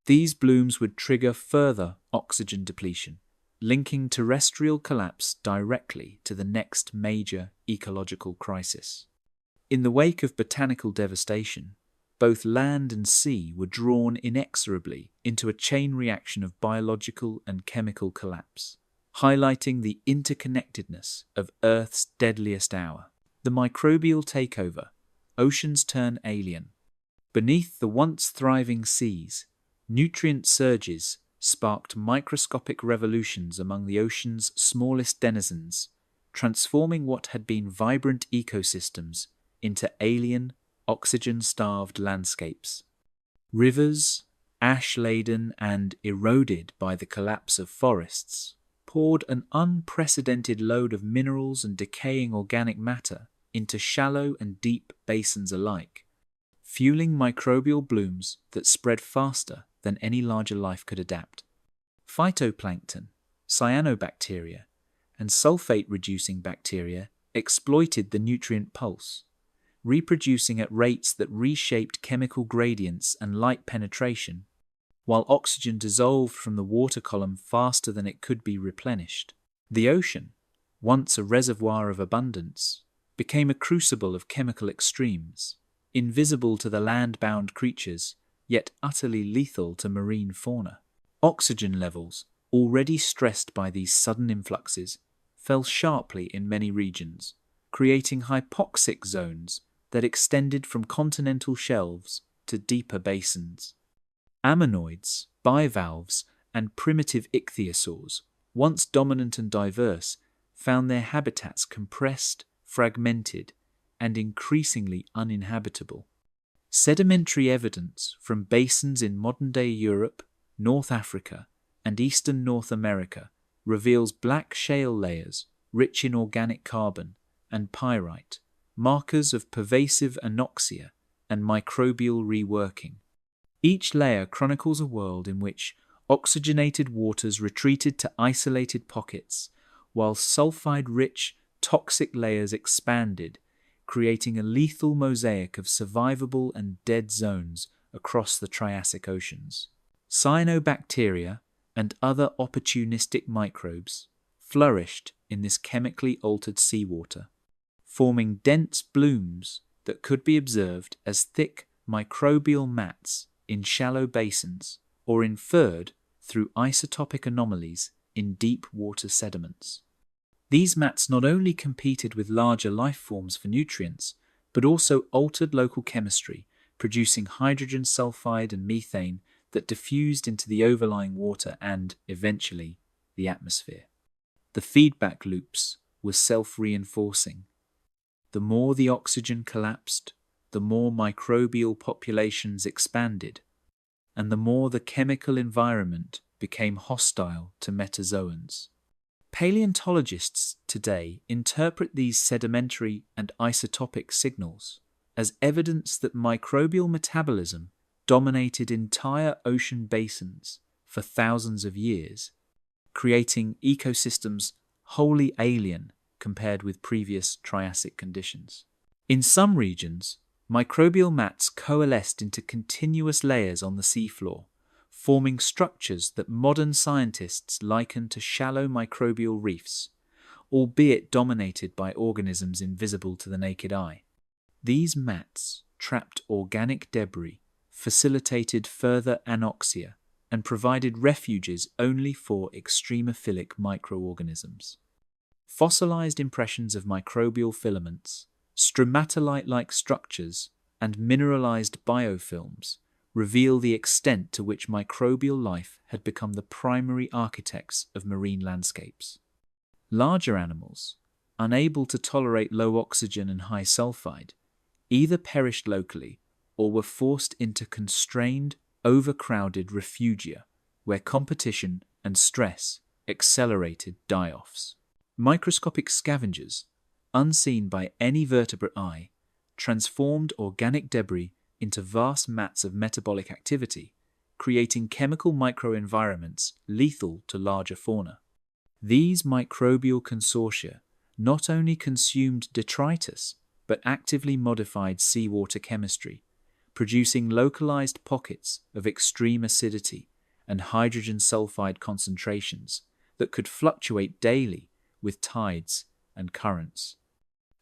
These blooms would trigger further oxygen depletion, linking terrestrial collapse directly to the next major ecological crisis. In the wake of botanical devastation, both land and sea were drawn inexorably into a chain reaction of biological and chemical collapse, highlighting the interconnectedness of Earth's deadliest hour. The microbial takeover, oceans turn alien. Beneath the once thriving seas, nutrient surges sparked microscopic revolutions among the ocean's smallest denizens, transforming what had been vibrant ecosystems into alien, oxygen-starved landscapes. Rivers, ash-laden and eroded by the collapse of forests, poured an unprecedented load of minerals and decaying organic matter into shallow and deep basins alike, fueling microbial blooms that spread faster than any larger life could adapt. Phytoplankton, cyanobacteria, and sulfate-reducing bacteria exploited the nutrient pulse, reproducing at rates that reshaped chemical gradients and light penetration, while oxygen dissolved from the water column faster than it could be replenished. The ocean, once a reservoir of abundance, became a crucible of chemical extremes, invisible to the land-bound creatures, yet utterly lethal to marine fauna. Oxygen levels, already stressed by these sudden influxes, fell sharply in many regions, creating hypoxic zones that extended from continental shelves to deeper basins. Ammonoids, bivalves, and primitive ichthyosaurs, once dominant and diverse, found their habitats compressed, fragmented, and increasingly uninhabitable. Sedimentary evidence from basins in modern-day Europe, North Africa, and eastern North America reveals black shale layers rich in organic carbon and pyrite, markers of pervasive anoxia and microbial reworking. Each layer chronicles a world in which oxygenated waters retreated to isolated pockets, while sulfide-rich, toxic layers expanded, creating a lethal mosaic of survivable and dead zones across the Triassic oceans. Cyanobacteria and other opportunistic microbes flourished in this chemically altered seawater, forming dense blooms that could be observed as thick microbial mats in shallow basins or inferred through isotopic anomalies in deep water sediments. These mats not only competed with larger life forms for nutrients, but also altered local chemistry, producing hydrogen sulfide and methane that diffused into the overlying water and, eventually, the atmosphere. The feedback loops were self-reinforcing. The more the oxygen collapsed, the more microbial populations expanded, and the more the chemical environment became hostile to metazoans. Paleontologists today interpret these sedimentary and isotopic signals as evidence that microbial metabolism dominated entire ocean basins for thousands of years, creating ecosystems wholly alien compared with previous Triassic conditions. In some regions, microbial mats coalesced into continuous layers on the seafloor, forming structures that modern scientists liken to shallow microbial reefs, albeit dominated by organisms invisible to the naked eye. These mats trapped organic debris, facilitated further anoxia, and provided refuges only for extremophilic microorganisms. Fossilized impressions of microbial filaments, stromatolite-like structures, and mineralized biofilms reveal the extent to which microbial life had become the primary architects of marine landscapes. Larger animals, unable to tolerate low oxygen and high sulfide, either perished locally or were forced into constrained, overcrowded refugia where competition and stress accelerated die-offs. Microscopic scavengers, unseen by any vertebrate eye, transformed organic debris into vast mats of metabolic activity, creating chemical microenvironments lethal to larger fauna. These microbial consortia not only consumed detritus, but actively modified seawater chemistry, producing localized pockets of extreme acidity and hydrogen sulfide concentrations that could fluctuate daily with tides and currents.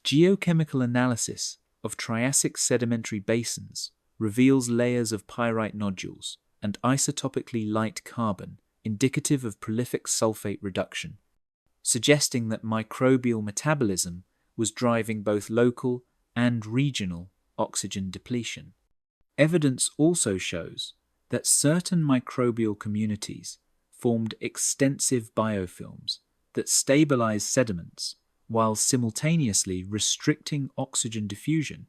Geochemical analysis of Triassic sedimentary basins reveals layers of pyrite nodules and isotopically light carbon indicative of prolific sulfate reduction, suggesting that microbial metabolism was driving both local and regional oxygen depletion. Evidence also shows that certain microbial communities formed extensive biofilms that stabilize sediments while simultaneously restricting oxygen diffusion,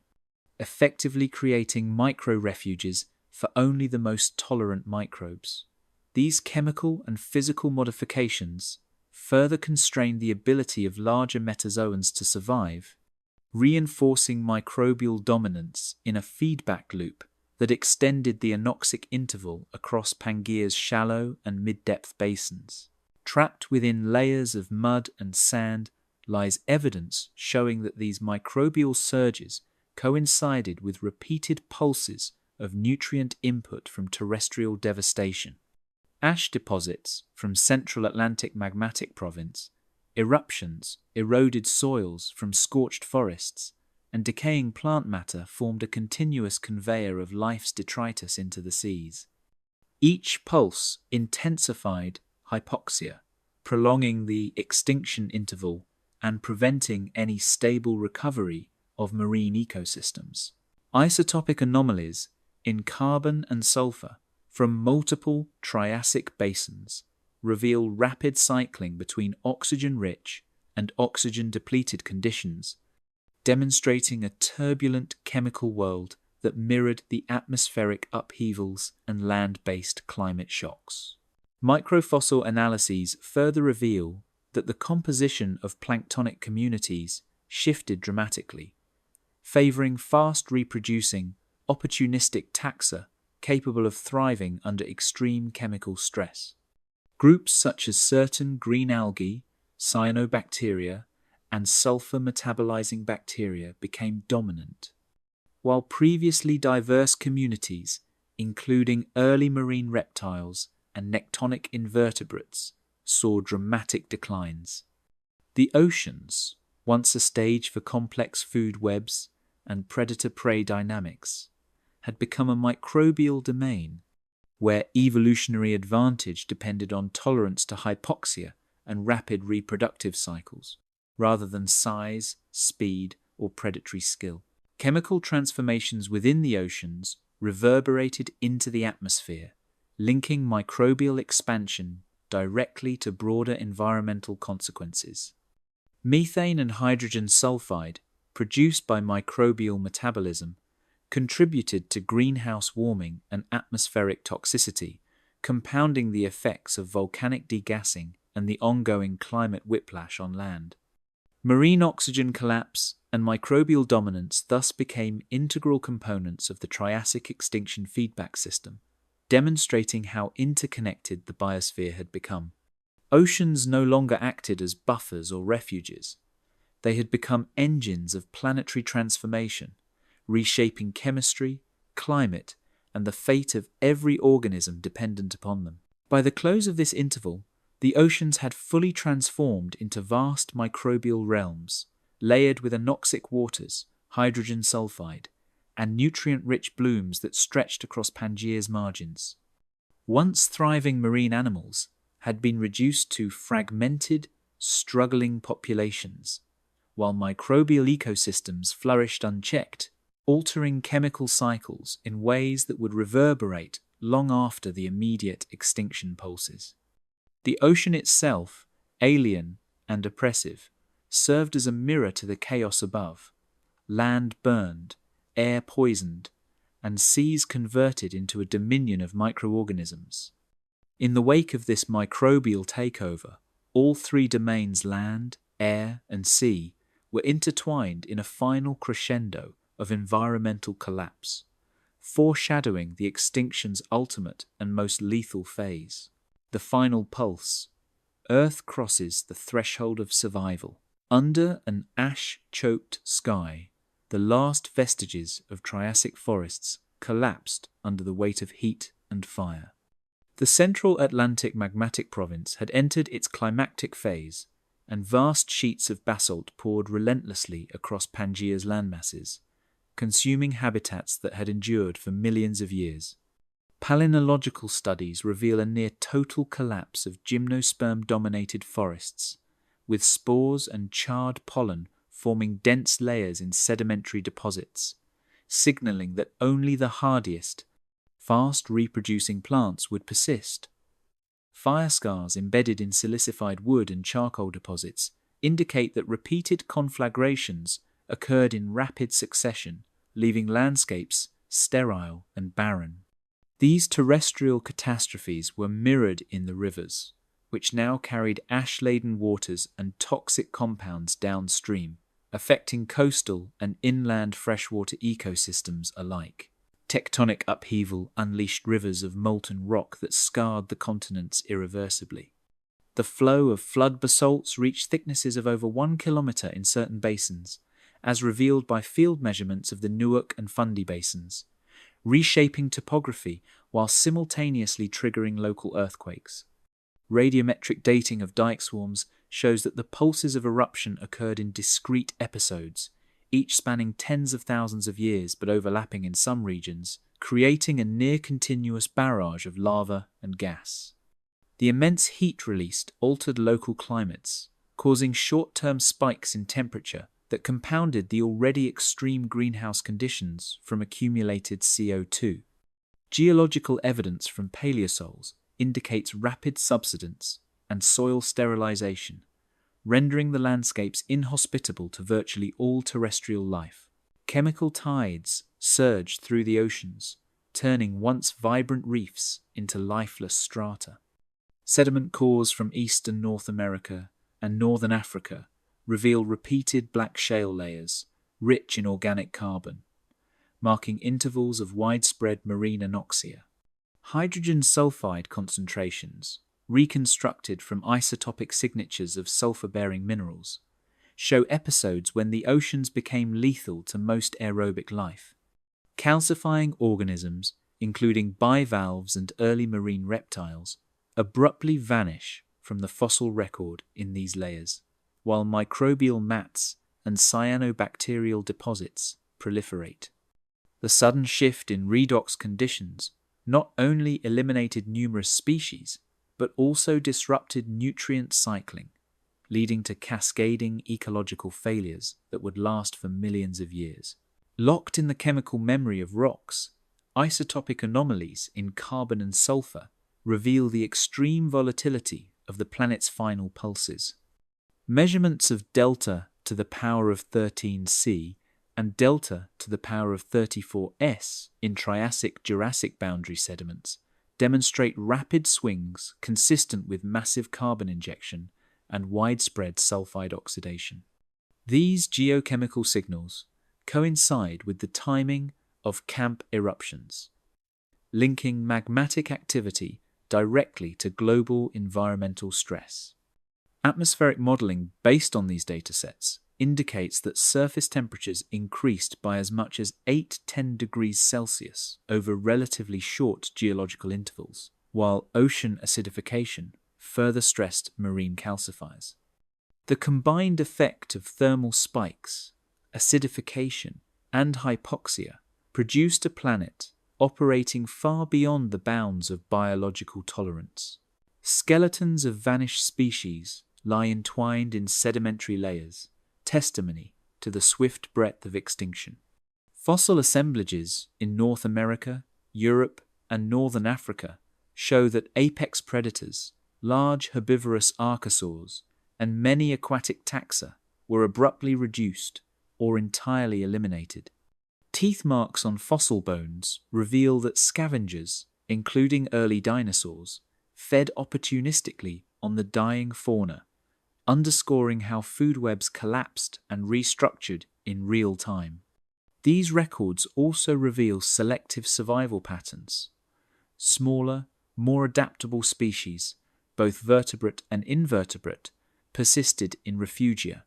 effectively creating microrefuges for only the most tolerant microbes. These chemical and physical modifications further constrained the ability of larger metazoans to survive, reinforcing microbial dominance in a feedback loop that extended the anoxic interval across Pangaea's shallow and mid-depth basins. Trapped within layers of mud and sand lies evidence showing that these microbial surges coincided with repeated pulses of nutrient input from terrestrial devastation. Ash deposits from Central Atlantic magmatic province, eruptions, eroded soils from scorched forests, and decaying plant matter formed a continuous conveyor of life's detritus into the seas. Each pulse intensified hypoxia, prolonging the extinction interval and preventing any stable recovery of marine ecosystems. Isotopic anomalies in carbon and sulfur from multiple Triassic basins reveal rapid cycling between oxygen-rich and oxygen-depleted conditions, demonstrating a turbulent chemical world that mirrored the atmospheric upheavals and land-based climate shocks. Microfossil analyses further reveal that the composition of planktonic communities shifted dramatically, favoring fast reproducing, opportunistic taxa capable of thriving under extreme chemical stress. Groups such as certain green algae, cyanobacteria, and sulfur-metabolizing bacteria became dominant, while previously diverse communities, including early marine reptiles and nectonic invertebrates, saw dramatic declines. The oceans, once a stage for complex food webs and predator-prey dynamics, had become a microbial domain where evolutionary advantage depended on tolerance to hypoxia and rapid reproductive cycles, rather than size, speed, or predatory skill. Chemical transformations within the oceans reverberated into the atmosphere, linking microbial expansion directly to broader environmental consequences. Methane and hydrogen sulfide, produced by microbial metabolism, contributed to greenhouse warming and atmospheric toxicity, compounding the effects of volcanic degassing and the ongoing climate whiplash on land. Marine oxygen collapse and microbial dominance thus became integral components of the Triassic extinction feedback system, demonstrating how interconnected the biosphere had become. Oceans no longer acted as buffers or refuges. They had become engines of planetary transformation, reshaping chemistry, climate, and the fate of every organism dependent upon them. By the close of this interval, the oceans had fully transformed into vast microbial realms, layered with anoxic waters, hydrogen sulfide, and nutrient-rich blooms that stretched across Pangaea's margins. Once thriving marine animals had been reduced to fragmented, struggling populations, while microbial ecosystems flourished unchecked, altering chemical cycles in ways that would reverberate long after the immediate extinction pulses. The ocean itself, alien and oppressive, served as a mirror to the chaos above. Land burned, air poisoned, and seas converted into a dominion of microorganisms. In the wake of this microbial takeover, all three domains, land, air, and sea, were intertwined in a final crescendo of environmental collapse, foreshadowing the extinction's ultimate and most lethal phase. The final pulse. Earth crosses the threshold of survival. Under an ash-choked sky, the last vestiges of Triassic forests collapsed under the weight of heat and fire. The Central Atlantic magmatic province had entered its climactic phase, and vast sheets of basalt poured relentlessly across Pangaea's landmasses, consuming habitats that had endured for millions of years. Palynological studies reveal a near-total collapse of gymnosperm-dominated forests, with spores and charred pollen forming dense layers in sedimentary deposits, signaling that only the hardiest, fast-reproducing plants would persist. Fire scars embedded in silicified wood and charcoal deposits indicate that repeated conflagrations occurred in rapid succession, leaving landscapes sterile and barren. These terrestrial catastrophes were mirrored in the rivers, which now carried ash-laden waters and toxic compounds downstream, affecting coastal and inland freshwater ecosystems alike. Tectonic upheaval unleashed rivers of molten rock that scarred the continents irreversibly. The flow of flood basalts reached thicknesses of over 1 kilometer in certain basins, as revealed by field measurements of the Newark and Fundy basins, reshaping topography while simultaneously triggering local earthquakes. Radiometric dating of dike swarms shows that the pulses of eruption occurred in discrete episodes, each spanning tens of thousands of years but overlapping in some regions, creating a near-continuous barrage of lava and gas. The immense heat released altered local climates, causing short-term spikes in temperature that compounded the already extreme greenhouse conditions from accumulated CO2. Geological evidence from paleosols indicates rapid subsidence and soil sterilization, rendering the landscapes inhospitable to virtually all terrestrial life. Chemical tides surged through the oceans, turning once vibrant reefs into lifeless strata. Sediment cores from eastern North America and northern Africa reveal repeated black shale layers, rich in organic carbon, marking intervals of widespread marine anoxia. Hydrogen sulfide concentrations, reconstructed from isotopic signatures of sulfur-bearing minerals, show episodes when the oceans became lethal to most aerobic life. Calcifying organisms, including bivalves and early marine reptiles, abruptly vanish from the fossil record in these layers, while microbial mats and cyanobacterial deposits proliferate. The sudden shift in redox conditions not only eliminated numerous species, but also disrupted nutrient cycling, leading to cascading ecological failures that would last for millions of years. Locked in the chemical memory of rocks, isotopic anomalies in carbon and sulfur reveal the extreme volatility of the planet's final pulses. Measurements of delta to the power of 13c and delta to the power of 34s in Triassic-Jurassic boundary sediments demonstrate rapid swings consistent with massive carbon injection and widespread sulfide oxidation. These geochemical signals coincide with the timing of camp eruptions, linking magmatic activity directly to global environmental stress. Atmospheric modeling based on these datasets indicates that surface temperatures increased by as much as 8–10 degrees Celsius over relatively short geological intervals, while ocean acidification further stressed marine calcifiers. The combined effect of thermal spikes, acidification, and hypoxia produced a planet operating far beyond the bounds of biological tolerance. Skeletons of vanished species lie entwined in sedimentary layers, testimony to the swift breadth of extinction. Fossil assemblages in North America, Europe, and Northern Africa show that apex predators, large herbivorous archosaurs, and many aquatic taxa were abruptly reduced or entirely eliminated. Teeth marks on fossil bones reveal that scavengers, including early dinosaurs, fed opportunistically on the dying fauna, underscoring how food webs collapsed and restructured in real time. These records also reveal selective survival patterns. Smaller, more adaptable species, both vertebrate and invertebrate, persisted in refugia,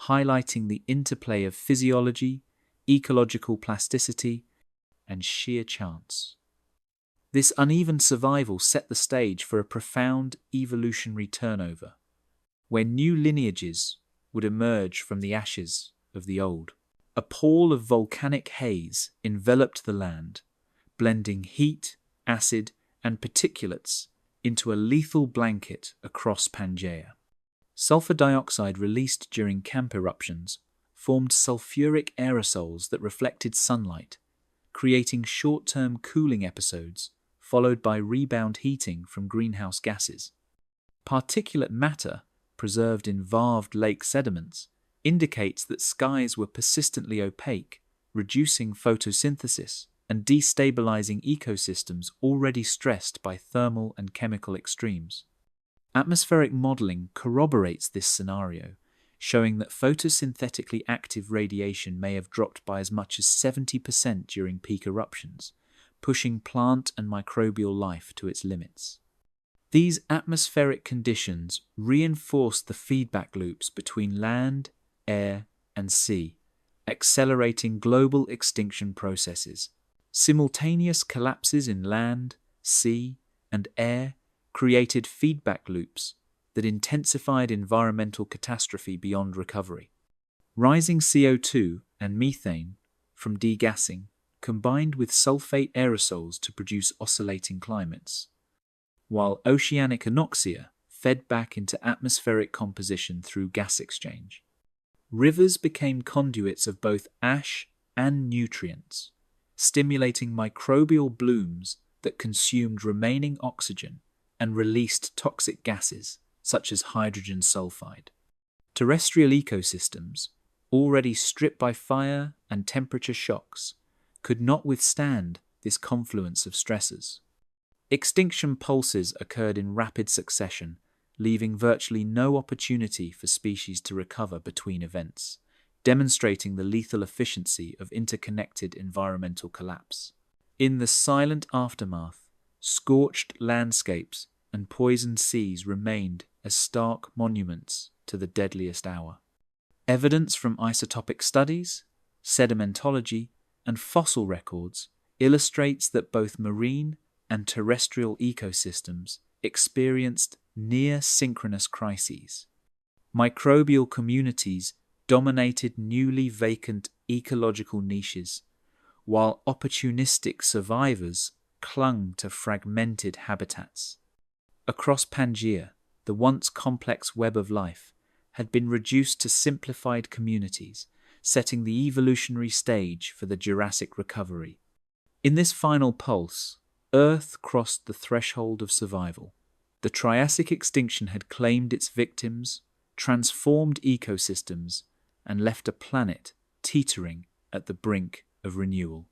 highlighting the interplay of physiology, ecological plasticity, and sheer chance. This uneven survival set the stage for a profound evolutionary turnover, where new lineages would emerge from the ashes of the old. A pall of volcanic haze enveloped the land, blending heat, acid, and particulates into a lethal blanket across Pangaea. Sulfur dioxide released during camp eruptions formed sulfuric aerosols that reflected sunlight, creating short-term cooling episodes followed by rebound heating from greenhouse gases. Particulate matter, preserved in varved lake sediments, indicates that skies were persistently opaque, reducing photosynthesis and destabilizing ecosystems already stressed by thermal and chemical extremes. Atmospheric modeling corroborates this scenario, showing that photosynthetically active radiation may have dropped by as much as 70% during peak eruptions, pushing plant and microbial life to its limits. These atmospheric conditions reinforce the feedback loops between land, air, and sea, accelerating global extinction processes. Simultaneous collapses in land, sea, and air created feedback loops that intensified environmental catastrophe beyond recovery. Rising CO2 and methane from degassing combined with sulfate aerosols to produce oscillating climates, while oceanic anoxia fed back into atmospheric composition through gas exchange. Rivers became conduits of both ash and nutrients, stimulating microbial blooms that consumed remaining oxygen and released toxic gases such as hydrogen sulfide. Terrestrial ecosystems, already stripped by fire and temperature shocks, could not withstand this confluence of stresses. Extinction pulses occurred in rapid succession, leaving virtually no opportunity for species to recover between events, demonstrating the lethal efficiency of interconnected environmental collapse. In the silent aftermath, scorched landscapes and poisoned seas remained as stark monuments to the deadliest hour. Evidence from isotopic studies, sedimentology, and fossil records illustrates that both marine and terrestrial ecosystems experienced near-synchronous crises. Microbial communities dominated newly vacant ecological niches, while opportunistic survivors clung to fragmented habitats. Across Pangaea, the once complex web of life had been reduced to simplified communities, setting the evolutionary stage for the Jurassic recovery. In this final pulse, Earth crossed the threshold of survival. The Triassic extinction had claimed its victims, transformed ecosystems, and left a planet teetering at the brink of renewal.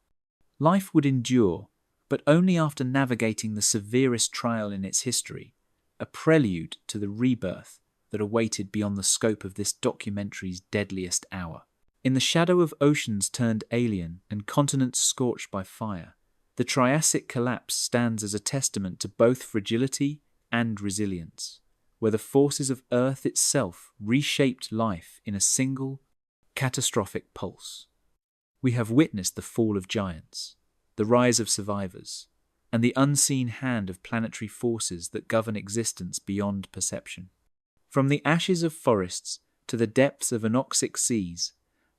Life would endure, but only after navigating the severest trial in its history, a prelude to the rebirth that awaited beyond the scope of this documentary's deadliest hour. In the shadow of oceans turned alien and continents scorched by fire, the Triassic collapse stands as a testament to both fragility and resilience. where the forces of Earth itself reshaped life in a single, catastrophic pulse. We have witnessed the fall of giants, the rise of survivors, and the unseen hand of planetary forces that govern existence beyond perception. From the ashes of forests to the depths of anoxic seas,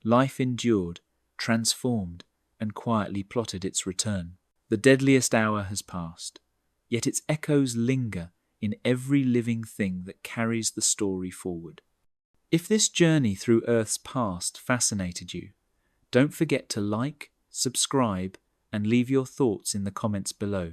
life endured, transformed, and quietly plotted its return. The deadliest hour has passed, yet its echoes linger in every living thing that carries the story forward. If this journey through Earth's past fascinated you, don't forget to like, subscribe, and leave your thoughts in the comments below.